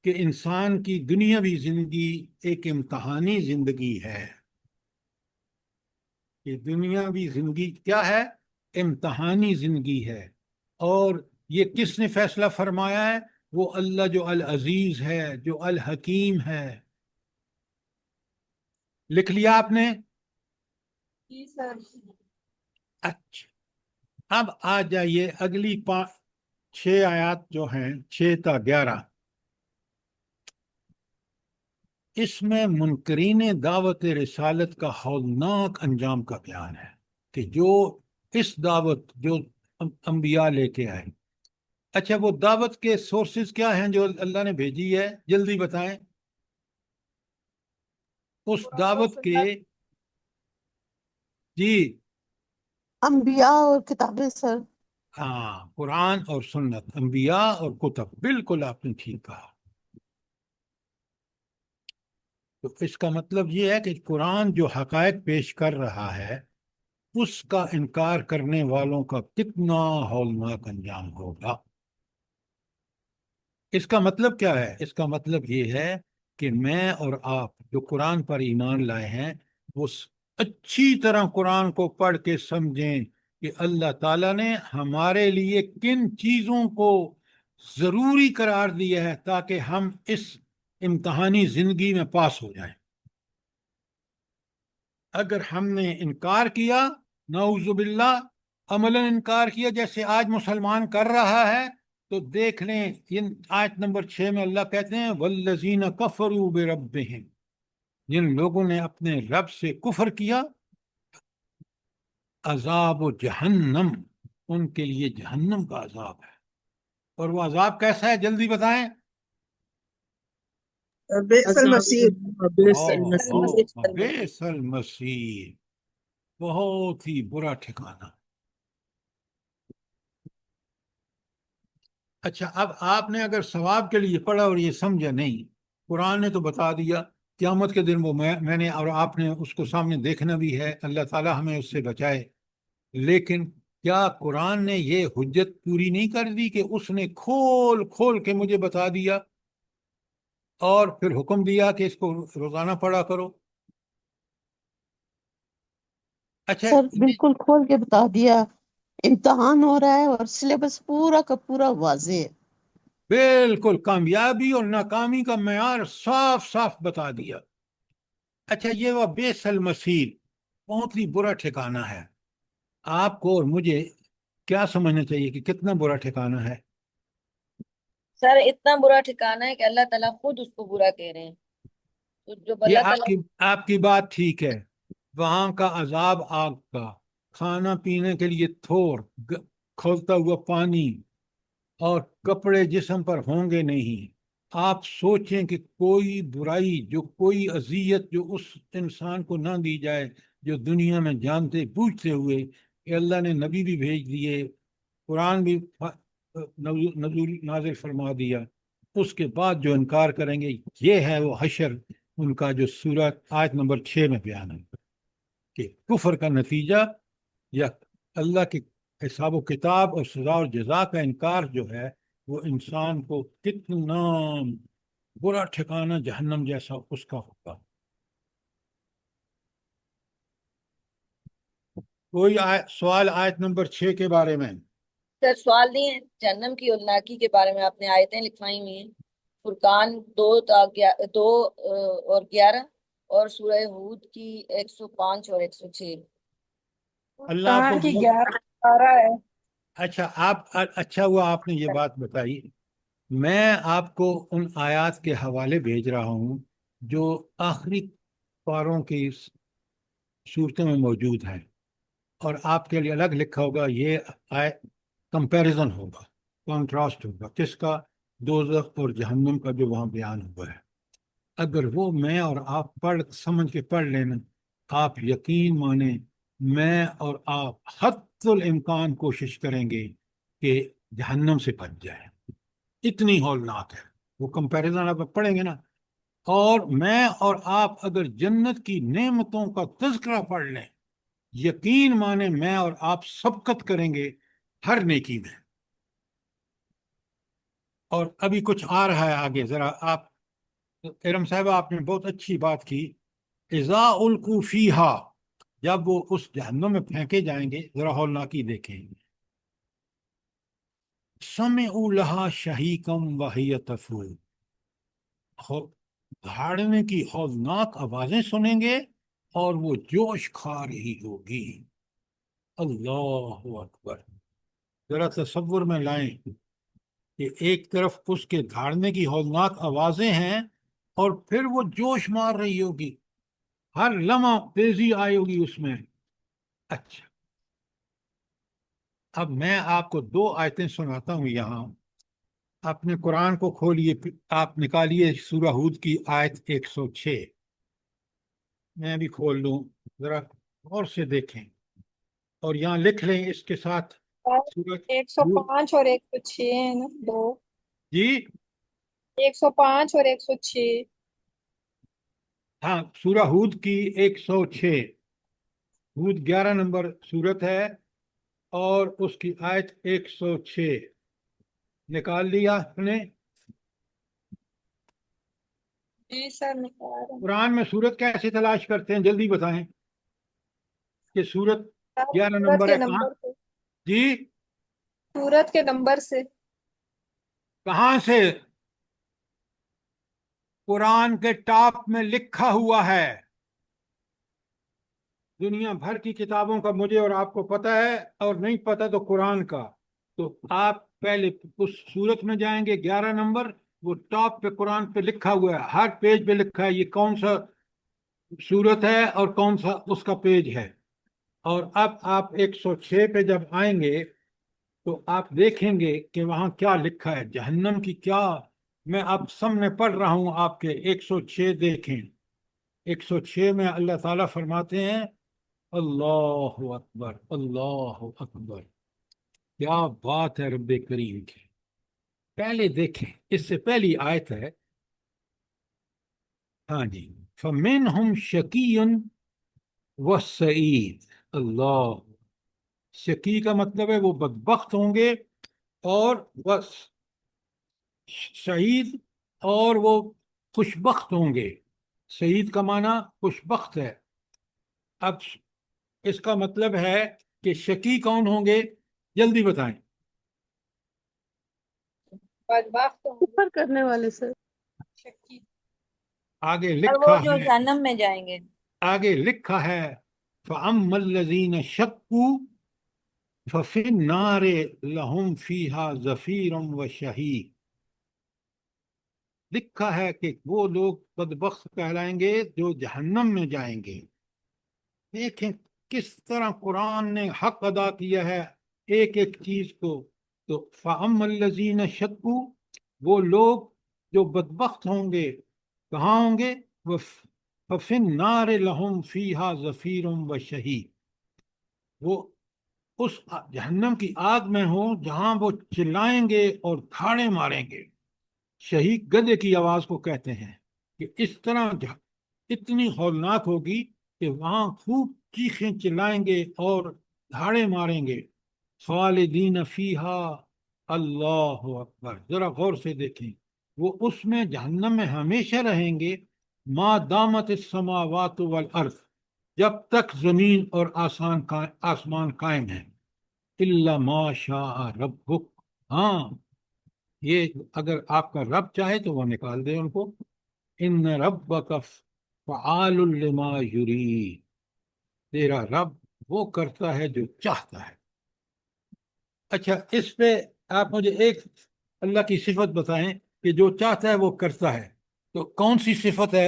کہ انسان کی دنیاوی زندگی ایک امتحانی زندگی ہے. کہ دنیاوی زندگی کیا ہے؟ امتحانی زندگی ہے. اور یہ کس نے فیصلہ فرمایا ہے؟ وہ اللہ جو العزیز ہے، جو الحکیم ہے. لکھ لیا آپ نے؟ جی سر. اچھا، اب آ جائیے اگلی 6 آیات جو ہیں 6 تا 11. اس میں منکرین دعوت رسالت کا ہولناک انجام کا بیان ہے کہ جو اس دعوت جو انبیاء لے کے آئے. اچھا، وہ دعوت کے سورسز کیا ہیں جو اللہ نے بھیجی ہے؟ جلدی بتائیں. اس قرآن و دعوت کے سنت. جی انبیاء اور کتابیں سر. ہاں، قرآن اور سنت، انبیاء اور کتب، بالکل آپ نے ٹھیک کہا. تو اس کا مطلب یہ ہے کہ قرآن جو حقائق پیش کر رہا ہے اس کا انکار کرنے والوں کا کتنا ہولناک انجام ہوگا. اس کا مطلب کیا ہے؟ اس کا مطلب یہ ہے کہ میں اور آپ جو قرآن پر ایمان لائے ہیں وہ اچھی طرح قرآن کو پڑھ کے سمجھیں کہ اللہ تعالیٰ نے ہمارے لیے کن چیزوں کو ضروری قرار دیا ہے تاکہ ہم اس امتحانی زندگی میں پاس ہو جائیں. اگر ہم نے انکار کیا، نعوذ باللہ عملاً انکار کیا جیسے آج مسلمان کر رہا ہے، تو دیکھ لیں آیت نمبر 6 میں اللہ کہتے ہیں والذین کفروا بربہم، جن لوگوں نے اپنے رب سے کفر کیا، عذاب جہنم، ان کے لیے جہنم کا عذاب ہے. اور وہ عذاب کیسا ہے؟ جلدی بتائیں. بئس المصیر. بئس المصیر، بہت ہی برا ٹھکانہ. اچھا، اب آپ نے اگر ثواب کے لیے پڑھا اور یہ سمجھا نہیں، قرآن نے تو بتا دیا قیامت کے دن وہ میں نے اور آپ نے اس کو سامنے دیکھنا بھی ہے، اللہ تعالی ہمیں اس سے بچائے. لیکن کیا قرآن نے یہ حجت پوری نہیں کر دی کہ اس نے کھول کھول کے مجھے بتا دیا اور پھر حکم دیا کہ اس کو روزانہ پڑھا کرو؟ اچھا، سر بالکل کھول کے بتا دیا. امتحان ہو رہا ہے اور سلیبس پورا کا پورا واضح ہے. بالکل کامیابی اور ناکامی کا معیار صاف صاف بتا دیا. اچھا، یہ وہ بئس المصیر، بہت ہی برا ٹھکانہ ہے. آپ کو اور مجھے کیا سمجھنا چاہیے کہ کتنا برا ٹھکانہ ہے؟ سر اتنا برا ٹھکانہ ہے کہ اللہ تعالیٰ خود اس کو برا کہہ رہے ہیں. تو جو یہ اللہ تعالیٰ آپ کی بات ٹھیک ہے. وہاں کا عذاب آگ کا، کھانا پینے کے لیے تھور، کھولتا ہوا پانی، اور کپڑے جسم پر ہوں گے نہیں. آپ سوچیں کہ کوئی برائی، جو کوئی اذیت جو اس انسان کو نہ دی جائے جو دنیا میں جانتے بوجھتے ہوئے کہ اللہ نے نبی بھی بھیج دیے، قرآن بھی نازل فرما دیا، اس کے بعد جو انکار کریں گے. یہ ہے وہ حشر ان کا جو سورۃ آیت نمبر 6 میں بیان ہے کہ کفر کا نتیجہ یا اللہ کے حساب و کتاب اور سزا اور جزا کا انکار جو ہے وہ انسان کو کتنا برا ٹھکانہ جہنم جیسا اس کا ہوگا. کوئی سوال آیت نمبر 6 کے بارے میں؟ سر سوال نہیں ہے، جہنم کی ہولناکی کے بارے میں آپ نے آیتیں لکھوائی ہوئی ہیں، فرقان 2 اور 11 اور سورہ ہود کی 105 اور 106. اللہ آپ کو کی 11 ہے. اچھا ہوا آپ نے یہ بات بتائی. میں آپ کو ان آیات کے حوالے بھیج رہا ہوں جو آخری پاروں کی صورتوں میں موجود ہیں، اور آپ کے لیے الگ لکھا ہوگا، یہ کمپیریزن ہوگا، کانٹراسٹ ہوگا، کس کا؟ دوزخ اور جہنم کا جو وہاں بیان ہوا ہے۔ اگر وہ میں اور آپ سمجھ کے پڑھ لینا، آپ یقین مانیں میں اور آپ حد الامکان کوشش کریں گے کہ جہنم سے بچ جائیں، اتنی ہولناک ہے وہ کمپیریزن۔ آپ پڑھیں گے نا، اور میں اور آپ اگر جنت کی نعمتوں کا تذکرہ پڑھ لیں، یقین مانیں میں اور آپ سبقت کریں گے ہر نیکی میں۔ اور ابھی کچھ آ رہا ہے آگے، ذرا آپ، ارم صاحبہ آپ نے بہت اچھی بات کی، اذا القوا فیہا، جب وہ اس جہنم میں پھینکے جائیں گے، ذرا ہولناکی دیکھیں، سمعوا لہا شہیقم وہی تفور، دھاڑنے کی ہولناک آوازیں سنیں گے اور وہ جوش کھا رہی ہوگی۔ اللہ اکبر، ذرا تصور میں لائیں کہ ایک طرف اس کے دھاڑنے کی ہولناک آوازیں ہیں اور پھر وہ جوش مار رہی ہوگی، ہر لمحہ تیزی آئی ہوگی اس میں۔ اچھا، اب میں آپ کو 2 آیتیں سناتا ہوں یہاں، اپنے قرآن کو کھولیے، آپ نکالیے سورہ ہود کی آیت 106، میں بھی کھول لوں، ذرا غور سے دیکھیں اور یہاں لکھ لیں اس کے ساتھ سورہ ہود۔ 105 اور 106 ہے نا، دو، جی 105 اور 106۔ ہاں، سورہ ہود کی 106، ہود 11 نمبر سورت ہے اور اس کی آیت 106 نکال لیا آپ نے؟ جی سر، نکال رہے ہیں۔ قرآن میں سورت کیسے تلاش کرتے ہیں؟ جلدی بتائیں کہ سورت سر، 11 سورت نمبر کے ہے کہاں؟ نمبر سے، جی سورت کے نمبر سے۔ کہاں سے؟ قرآن کے ٹاپ میں لکھا ہوا ہے، دنیا بھر کی کتابوں کا مجھے اور آپ کو پتہ ہے، اور نہیں پتہ تو قرآن کا۔ تو آپ پہلے اس سورت میں جائیں گے، 11 نمبر، وہ ٹاپ پہ قرآن پہ لکھا ہوا ہے، ہر پیج پہ لکھا ہے یہ کون سا سورت ہے اور کون سا اس کا پیج ہے۔ اور اب آپ 106 پہ جب آئیں گے تو آپ دیکھیں گے کہ وہاں کیا لکھا ہے، جہنم کی کیا، میں اب سامنے پڑھ رہا ہوں آپ کے، 106 دیکھیں۔ 106 میں اللہ تعالیٰ فرماتے ہیں، اللہ اکبر، اللہ اکبر، کیا بات ہے رب کریم کی۔ پہلے دیکھیں، اس سے پہلی آیت ہے، ہاں جی، فَمِنْهُمْ شَقِيٌّ وَسَعِيدٌ، اللہ، شقی کا مطلب ہے وہ بدبخت ہوں گے، اور بس سعید، اور وہ خوشبخت ہوں گے۔ سعید کا معنی خوشبخت ہے۔ اب اس کا مطلب ہے کہ شقی کون ہوں گے؟ جلدی بتائیں۔ بدبخت ہوں گے، اوپر کرنے والے سر۔ شکی۔ آگے اور وہ لکھا جو ہے، جہنم میں جائیں گے۔ آگے لکھا ہے، فَأَمَّا الَّذِينَ شَقُّوا فَفِي النَّارِ لَهُمْ فِيهَا زَفِيرٌ وَشَهِيقٌ، لکھا ہے کہ وہ لوگ بدبخت کہلائیں گے جو جہنم میں جائیں گے۔ دیکھیں کس طرح قرآن نے حق ادا کیا ہے ایک ایک چیز کو۔ تو فَأَمَّا الَّذِينَ شَقُّوا، وہ لوگ جو بدبخت ہوں گے، کہاں ہوں گے؟ فَفِي النَّارِ لَهُمْ فِيهَا زَفِيرٌ وَشَهِيقٌ، وہ اس جہنم کی آگ میں ہوں جہاں وہ چلائیں گے اور دھاڑے ماریں گے۔ شہیق گدے کی آواز کو کہتے ہیں، کہ اس طرح اتنی ہولناک ہوگی کہ وہاں خوب چیخیں چلائیں گے اور دھاڑے ماریں گے۔ خالدین فیہا، اللہ اکبر، ذرا غور سے دیکھیں، وہ اس میں جہنم میں ہمیشہ رہیں گے، ما دامت السماوات والارض، جب تک زمین اور آسمان قائم ہیں، الا ما شاء ربک، ہاں یہ اگر آپ کا رب چاہے تو وہ نکال دے ان کو، ان ربک فعال لما یرید، تیرا رب وہ کرتا ہے جو چاہتا ہے۔ اچھا، اس پہ آپ مجھے ایک اللہ کی صفت بتائیں کہ جو چاہتا ہے وہ کرتا ہے، تو کون سی صفت ہے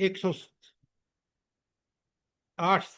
108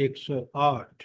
108।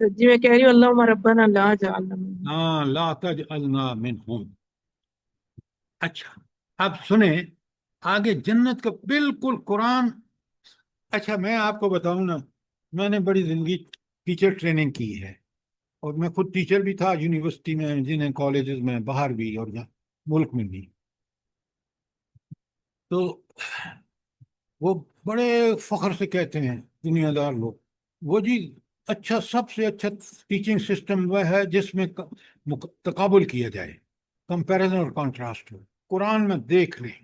جی میں کہہ رہی ہوں اللہم ربنا لا جعلنا منہم۔ ہاں لا تجعلنا منہم. اچھا اب سنیں آگے جنت کا بالکل قرآن. اچھا میں آپ کو بتاؤں نا، میں نے بڑی زندگی ٹیچر ٹریننگ کی ہے، اور میں خود ٹیچر بھی تھا یونیورسٹی میں، انجینئرنگ کالجز میں، باہر بھی اور ملک میں بھی. تو وہ بڑے فخر سے کہتے ہیں دنیا دار لوگ، وہ جی اچھا سب سے اچھا ٹیچنگ سسٹم وہ ہے جس میں تقابل کیا جائے، کمپیریزن اور کانٹراسٹ ہو. قرآن میں دیکھ لیں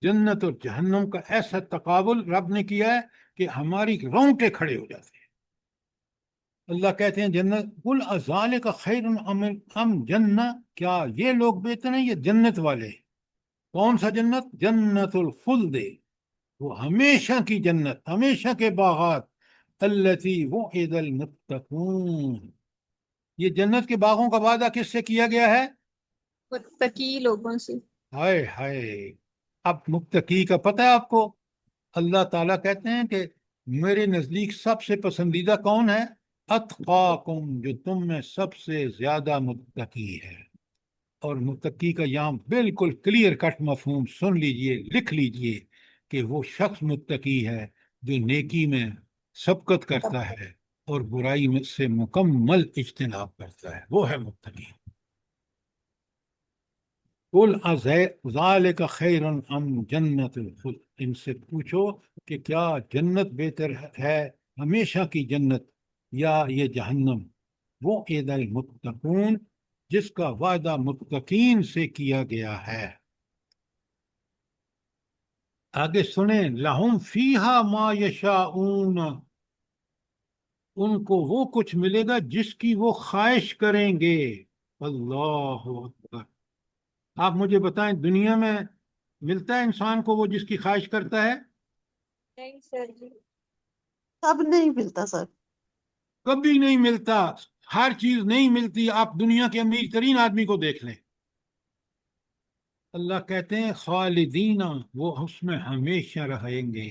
جنت اور جہنم کا ایسا تقابل رب نے کیا ہے کہ ہماری رونگٹے کھڑے ہو جاتے ہیں. اللہ کہتے ہیں جنت قل اذالک خیر ام جنہ، کیا یہ لوگ بہتر ہیں یہ جنت والے؟ کون سا جنت؟ جنت الخلد، وہ ہمیشہ کی جنت، ہمیشہ کے باغات. التی وعد المتقون، یہ جنت کے باغوں کا وعدہ کس سے کیا گیا ہے؟ متقی لوگوں سے. ہائے ہائے. اب متقی کا پتہ ہے آپ کو؟ اللہ تعالیٰ کہتے ہیں کہ میرے نزدیک سب سے پسندیدہ کون ہے؟ اتقاکم، جو تم میں سب سے زیادہ متقی ہے. اور متقی کا یہاں بالکل کلیئر کٹ مفہوم سن لیجئے، لکھ لیجئے کہ وہ شخص متقی ہے جو نیکی میں سبقت کرتا ہے اور برائی میں سے مکمل اجتناب کرتا ہے، وہ ہے متقی. قل ذالک خیر ام جنت الخلد، ان سے پوچھو کہ کیا جنت بہتر ہے، ہمیشہ کی جنت، یا یہ جہنم؟ وہ عید المتقون، جس کا وعدہ متقین سے کیا گیا ہے. آگے سنیں لہم فیہا ما یشاؤون، ان کو وہ کچھ ملے گا جس کی وہ خواہش کریں گے. اللہ اکبر. آپ مجھے بتائیں دنیا میں ملتا ہے انسان کو وہ جس کی خواہش کرتا ہے؟ نہیں سر جی. اب نہیں ملتا سر. کبھی نہیں ملتا. ہر چیز نہیں ملتی. آپ دنیا کے امیر ترین آدمی کو دیکھ لیں، اللہ کہتے ہیں خالدین، وہ اس میں ہمیشہ رہیں گے.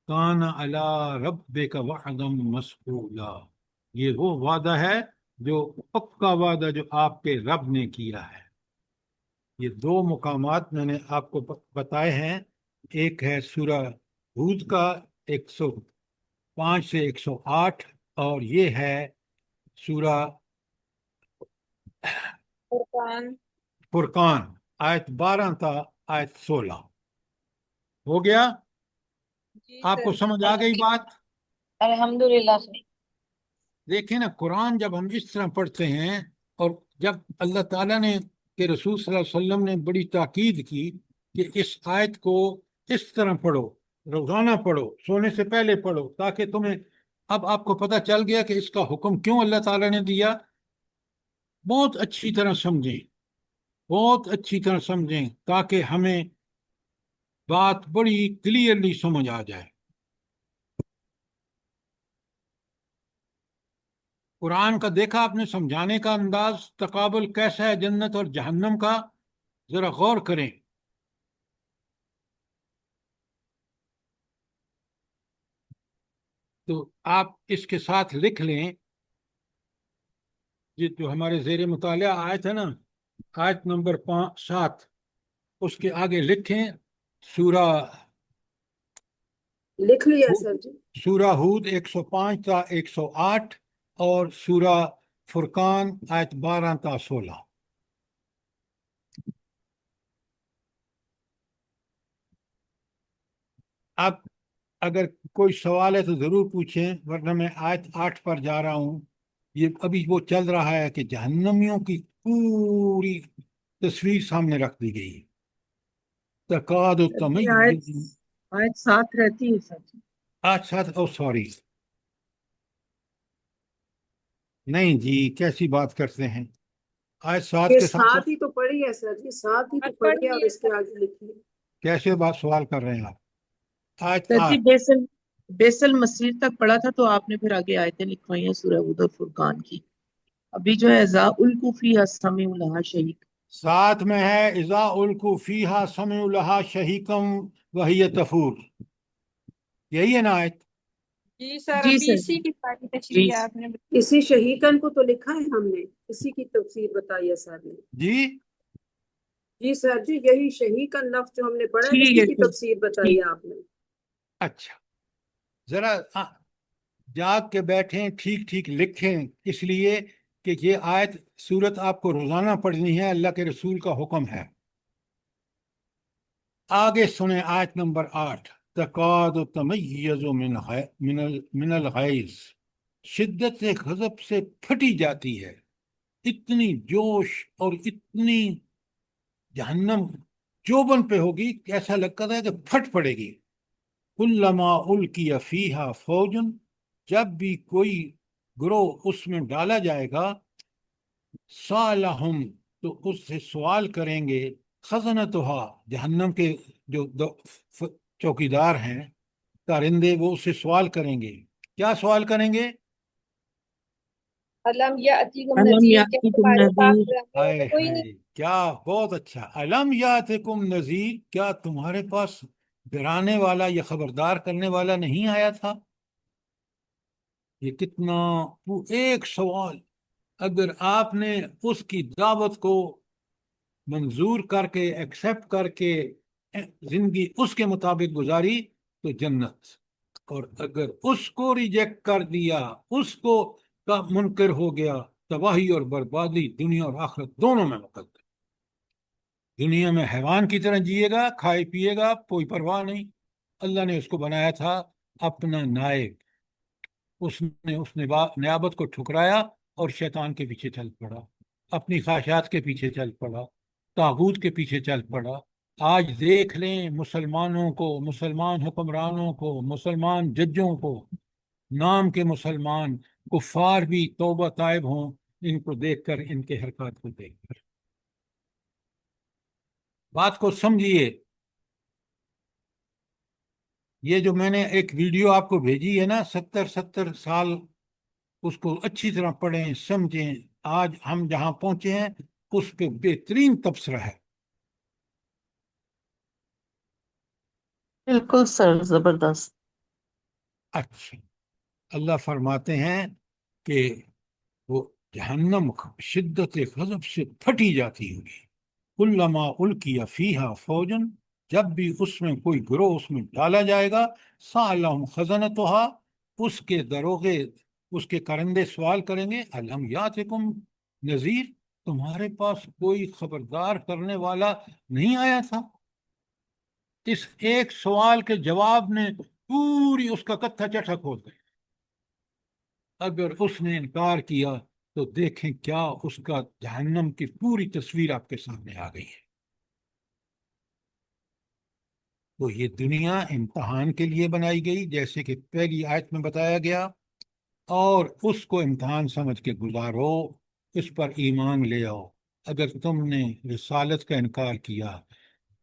کان علی ربک وعدا مسئولا، یہ وہ وعدہ ہے جو پکا وعدہ جو آپ کے رب نے کیا ہے. یہ دو مقامات میں نے آپ کو بتائے ہیں، ایک ہے سورہ ہود کا 105 سے 108، اور یہ ہے سورہ فرقان آیت 12 تا آیت 16. ہو گیا؟ جی آپ کو سر. سمجھ آ گئی بات؟ الحمدللہ سر. دیکھیں نا قرآن جب ہم اس طرح پڑھتے ہیں، اور جب اللہ تعالیٰ نے کہ رسول صلی اللہ علیہ وسلم نے بڑی تاکید کی کہ اس آیت کو اس طرح پڑھو، روزانہ پڑھو، سونے سے پہلے پڑھو، تاکہ تمہیں اب آپ کو پتہ چل گیا کہ اس کا حکم کیوں اللہ تعالیٰ نے دیا. بہت اچھی طرح سمجھیں، بہت اچھی طرح سمجھیں، تاکہ ہمیں بات بڑی کلیئرلی سمجھ آ جائے. قرآن کا دیکھا آپ نے سمجھانے کا انداز، تقابل کیسا ہے جنت اور جہنم کا، ذرا غور کریں. تو آپ اس کے ساتھ لکھ لیں جو ہمارے زیر مطالعہ آیت ہے نا، آیت نمبر 7، اس کے آگے لکھیں سورہ، لکھ لیا سر جی. سورہ ہود 105 تا 108، اور سورہ فرقان آیت 12 تا 16. اب اگر کوئی سوال ہے تو ضرور پوچھیں، ورنہ میں آیت 8 پر جا رہا ہوں. یہ ابھی وہ چل رہا ہے کہ جہنمیوں کی پوری تصویر سامنے رکھ دی گئی. تکاد و آیت تمیز. آیت ساتھ رہتی ہے سر جی. آج ساتھ، او سوری، نہیں جی کیسی بات کرتے ہیں، آج ساتھ یہ کے ساتھ ساتھ ہی تو پڑھی ہے سر جی، ساتھ ہی تو پڑھی ہے اور اس کے آگے لکھی ہے. کیسے بات سوال کر رہے ہیں آپ؟ آیت سر جی 8. بیسل مسیر تک پڑھا تھا، تو آپ نے پھر آگے آیتیں لکھوائی ہیں سورہ ہود اور فرقان کی. ابھی جو ہے اذا القوا فیہا سمعوا لہا شہیقا، ساتھ میں ہے اذا القوا فیہا سمعوا لہا شہیقا وہی تفور. یہی ہے نا آیت؟ جی سر جی ابھی سر اسی کی ساری جی تشریح آپ نے اسی شہیقن کو تو لکھا ہے ہم نے، اسی کی تفسیر بتائی ہے سر نے. جی جی سر جی، یہی شہیقن لفظ جو ہم نے پڑھا ہے ٹھیک اسی ہے کی سر تفسیر بتائی ٹھیک ہے آپ نے. اچھا ذرا جاگ کے بیٹھیں، ٹھیک ٹھیک لکھیں، اس لیے کہ یہ آیت سورت آپ کو روزانہ پڑھنی ہے، اللہ کے رسول کا حکم ہے۔ آگے سنیں آیت نمبر 8، تکاد تمیز من الغیظ، شدت غضب سے پھٹی جاتی ہے، اتنی جوش اور اتنی جہنم چوبن پہ ہوگی کہ ایسا لگتا ہے کہ پھٹ پڑے گی۔ کلما القی فیہا فوجن، جب بھی کوئی گروہ اس میں ڈالا جائے گا، سالہم، تو اس سے سوال کریں گے، خزنتہا، جہنم کے جو چوکیدار ہیں، کارندے، وہ اس سے سوال کریں گے۔ کیا سوال کریں گے؟ علم یاتیکم علم نذیر، کیا یاتکم تمہارے پاس نذیر، ڈرانے والا ہائے کوئی نہیں؟ ہائے، کیا بہت اچھا، علم یاتکم نذیر، کیا تمہارے پاس ڈرانے والا یا خبردار کرنے والا نہیں آیا تھا؟ یہ کتنا ایک سوال، اگر آپ نے اس کی دعوت کو منظور کر کے، ایکسیپٹ کر کے زندگی اس کے مطابق گزاری تو جنت، اور اگر اس کو ریجیکٹ کر دیا، اس کو کا منکر ہو گیا، تباہی اور بربادی دنیا اور آخرت دونوں میں مقدر۔ دنیا میں حیوان کی طرح جیے گا، کھائے پیے گا، کوئی پرواہ نہیں، اللہ نے اس کو بنایا تھا اپنا نائب، اس نے نیابت کو ٹھکرایا اور شیطان کے پیچھے چل پڑا، اپنی خواہشات کے پیچھے چل پڑا، طاغوت کے پیچھے چل پڑا۔ آج دیکھ لیں مسلمانوں کو، مسلمان حکمرانوں کو، مسلمان ججوں کو، نام کے مسلمان کفار بھی توبہ طائب ہوں ان کو دیکھ کر، ان کے حرکات کو دیکھ کر۔ بات کو سمجھیے، یہ جو میں نے ایک ویڈیو آپ کو بھیجی ہے نا، 70 سال اس کو اچھی طرح پڑھیں، سمجھیں، آج ہم جہاں پہنچے ہیں اس پہ بہترین تبصرہ ہے۔ بالکل سر، زبردست۔ اچھا، اللہ فرماتے ہیں کہ وہ جہنم شدت غضب سے پھٹی جاتی ہوگی، کلما القی فیہا فوجن، جب بھی اس میں کوئی گروہ اس میں ڈالا جائے گا، سالہم خزنتہا، اس کے دروغے، اس کے کرندے سوال کریں گے، الم یاتکم نذیر، تمہارے پاس کوئی خبردار کرنے والا نہیں آیا تھا؟ اس ایک سوال کے جواب نے پوری اس کا کتھا چٹھا کھول دیا۔ اگر اس نے انکار کیا تو دیکھیں کیا اس کا جہنم کی پوری تصویر آپ کے سامنے آ گئی ہے۔ تو یہ دنیا امتحان کے لیے بنائی گئی، جیسے کہ پہلی آیت میں بتایا گیا، اور اس کو امتحان سمجھ کے گزارو، اس پر ایمان لے آؤ۔ اگر تم نے رسالت کا انکار کیا،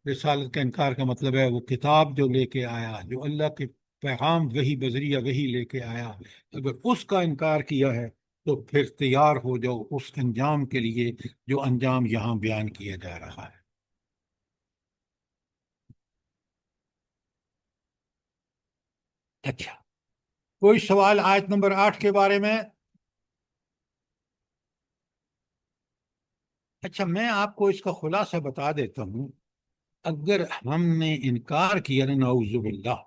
رسالت کا انکار کا مطلب ہے وہ کتاب جو لے کے آیا، جو اللہ کے پیغام وہی بذریعہ وہی لے کے آیا، اگر اس کا انکار کیا ہے تو پھر تیار ہو جاؤ اس انجام کے لیے جو انجام یہاں بیان کیا جا رہا ہے۔ اچھا، کوئی سوال آیت نمبر 8 کے بارے میں؟ اچھا، میں آپ کو اس کا خلاصہ بتا دیتا ہوں۔ اگر ہم نے انکار کیا نا، نعوذ باللہ،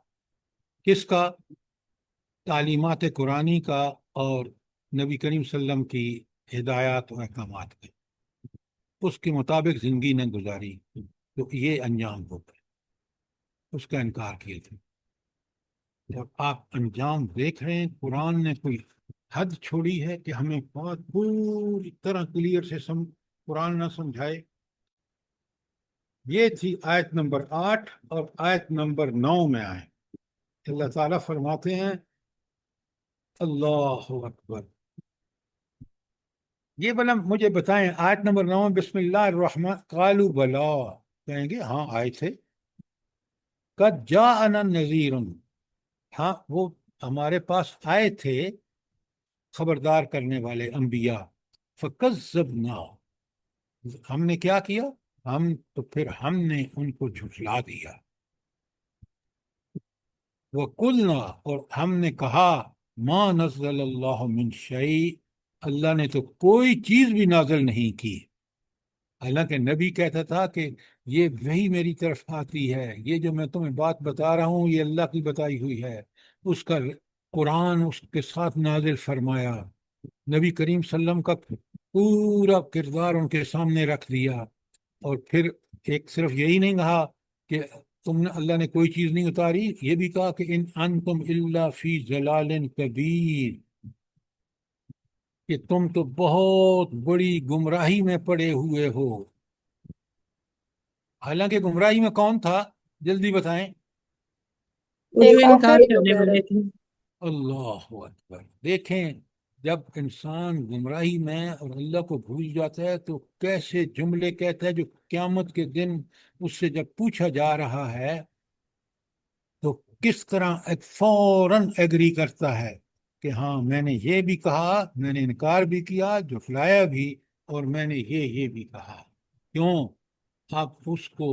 کس کا؟ تعلیمات قرآنی کا اور نبی کریم صلی اللہ علیہ وسلم کی ہدایات و احکامات کا، اس کے مطابق زندگی نے گزاری تو یہ انجام ہوتا ہے۔ اس کا انکار کیا تھا، اور آپ انجام دیکھ رہے ہیں۔ قرآن نے کوئی حد چھوڑی ہے کہ ہمیں بہت پوری طرح کلیئر سے قرآن نہ سمجھائے؟ یہ تھی آیت نمبر 8، اور آیت نمبر 9 میں آئے، اللہ تعالیٰ فرماتے ہیں، اللہ اکبر۔ یہ بلا مجھے بتائیں، آیت نمبر 9، بسم اللہ الرحمن، قالوا بلا، کہیں گے ہاں آئے تھے، قد جاءنا نذیر، ہاں وہ ہمارے پاس آئے تھے خبردار کرنے والے انبیاء، فکذبنا، ہم نے کیا کیا؟ پھر ہم نے ان کو جھٹلا دیا۔ وَقُلْنَا اور ہم نے کہا ما نزل اللہ من شیء اللہ نے تو کوئی چیز بھی نازل نہیں کی. حالانکہ نبی کہتا تھا کہ یہ وہی میری طرف آتی ہے، یہ جو میں تمہیں بات بتا رہا ہوں یہ اللہ کی بتائی ہوئی ہے. اس کا قرآن اس کے ساتھ نازل فرمایا. نبی کریم صلی اللہ علیہ وسلم کا پورا کردار ان کے سامنے رکھ دیا. اور پھر ایک صرف یہی نہیں کہا کہ تم نے اللہ نے کوئی چیز نہیں اتاری، یہ بھی کہا کہ ان انتم الا فی ضلال کبیر، کہ تم تو بہت بڑی گمراہی میں پڑے ہوئے ہو. حالانکہ گمراہی میں کون تھا؟ جلدی بتائیں. وہ جو انکار کرنے والے تھے. اللہ اکبر. دیکھیں جب انسان گمراہی میں اور اللہ کو بھول جاتا ہے تو کیسے جملے کہتا ہے جو قیامت کے دن اس سے جب پوچھا جا رہا ہے تو کس طرح فوراً ایگری کرتا ہے کہ ہاں میں نے یہ بھی کہا، میں نے انکار بھی کیا، جھٹلایا بھی، اور میں نے یہ بھی کہا. کیوں؟ آپ اس کو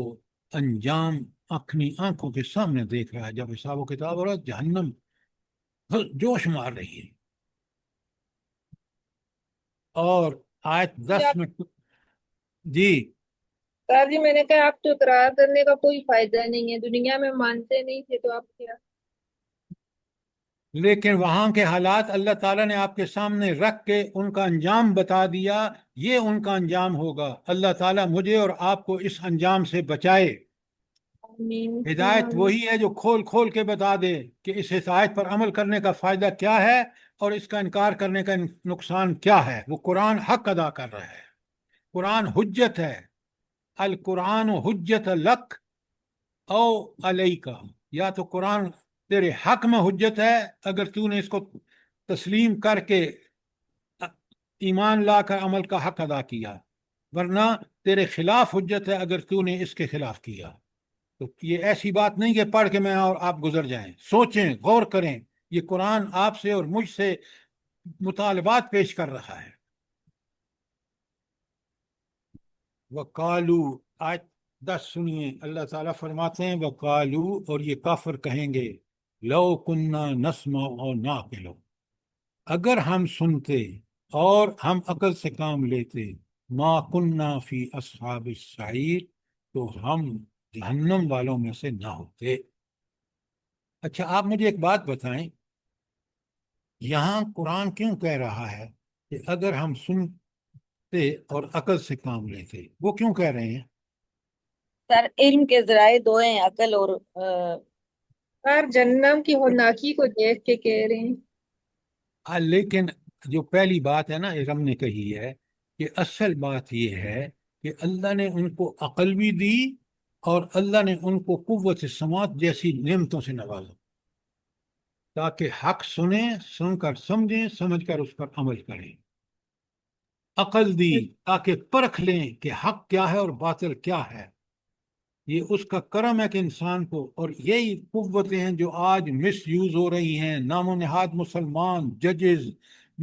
انجام اپنی آنکھوں کے سامنے دیکھ رہا ہے. جب حساب و کتاب ہو رہا ہے جہنم جوش مار رہی ہے. اور آیت 10 میں جی سر جی میں نے کہا آپ تو اقرار کرنے کا کوئی فائدہ نہیں ہے، دنیا میں مانتے نہیں تھے تو آپ کیا. لیکن وہاں کے حالات اللہ تعالیٰ نے آپ کے سامنے رکھ کے ان کا انجام بتا دیا. یہ ان کا انجام ہوگا. اللہ تعالیٰ مجھے اور آپ کو اس انجام سے بچائے. آمین. ہدایت وہی ہے جو کھول کھول کے بتا دے کہ اس ہدایت پر عمل کرنے کا فائدہ کیا ہے اور اس کا انکار کرنے کا نقصان کیا ہے. وہ قرآن حق ادا کر رہا ہے. قرآن حجت ہے. القرآن حجت لک او علیک. یا تو قرآن تیرے حق میں حجت ہے اگر تو نے اس کو تسلیم کر کے ایمان لا کر عمل کا حق ادا کیا، ورنہ تیرے خلاف حجت ہے اگر تو نے اس کے خلاف کیا. تو یہ ایسی بات نہیں کہ پڑھ کے میں اور آپ گزر جائیں. سوچیں، غور کریں. یہ قرآن آپ سے اور مجھ سے مطالبات پیش کر رہا ہے. وَقَالُوا آیت 10 سنیے. اللہ تعالیٰ فرماتے ہیں وَقَالُوا اور یہ کافر کہیں گے لَوْ كُنَّا نَسْمَعُ أَوْ نَعْقِلُ اگر ہم سنتے اور ہم عقل سے کام لیتے مَا كُنَّا فِي أَصْحَابِ السَّعِيرِ تو ہم جہنم والوں میں سے نہ ہوتے. اچھا آپ مجھے ایک بات بتائیں، یہاں قرآن کیوں کہہ رہا ہے کہ اگر ہم سنتے اور عقل سے کام لیتے؟ وہ کیوں کہہ رہے ہیں؟ سر علم کے ذرائع دو ہیں، عقل اور سر جہنم کی ہولناکی کو دیکھ کے کہہ رہے ہیں. لیکن جو پہلی بات ہے نا ارم نے کہی ہے کہ اصل بات یہ ہے کہ اللہ نے ان کو عقل بھی دی اور اللہ نے ان کو قوت سماعت جیسی نعمتوں سے نوازا تاکہ حق سنیں، سن کر سمجھیں، سمجھ کر اس پر عمل کریں. عقل دی تاکہ پرکھ لیں کہ حق کیا ہے اور باطل کیا ہے. یہ اس کا کرم ہے کہ انسان کو، اور یہی قوتیں ہیں جو آج مس یوز ہو رہی ہیں. نام و نہاد مسلمان ججز،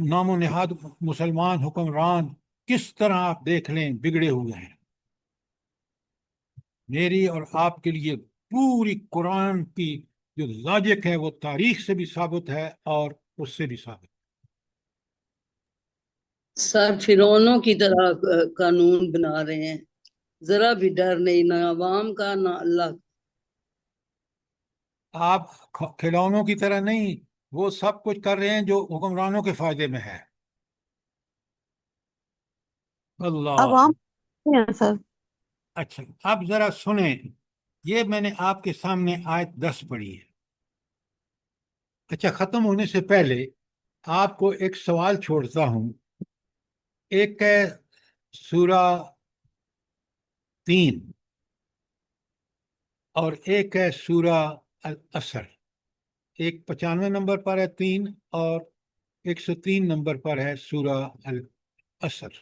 نام و نہاد مسلمان حکمران کس طرح آپ دیکھ لیں بگڑے ہوئے ہیں. میری اور آپ کے لیے پوری قرآن کی جو لاجک ہے وہ تاریخ سے بھی ثابت ہے اور اس سے بھی ثابت. سر فرعونوں کی طرح قانون بنا رہے ہیں، ذرا بھی ڈر نہیں، نہ عوام کا نہ اللہ کا. آپ کھلونوں کی طرح نہیں، وہ سب کچھ کر رہے ہیں جو حکمرانوں کے فائدے میں ہے. اللہ. عوام سر. اچھا اب ذرا سنیں، یہ میں نے آپ کے سامنے آیت 10 پڑھی ہے. اچھا ختم ہونے سے پہلے آپ کو ایک سوال چھوڑتا ہوں. ایک ہے سورہ 3 اور ایک ہے سورہ العصر. ایک 95 نمبر پر ہے 3 اور 103 نمبر پر ہے سورہ العصر.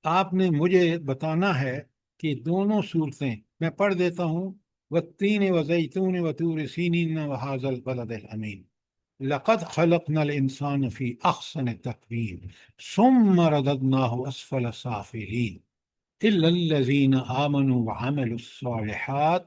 آپ نے مجھے بتانا ہے کہ دونوں صورتیں میں پڑھ دیتا ہوں. والتین وزیتون وطور سینین وہذا البلد الامین لقد خلقنا الانسان فی احسن تقویم ثم رددناہ اسفل سافلین الا الذین آمنوا وعملوا الصالحات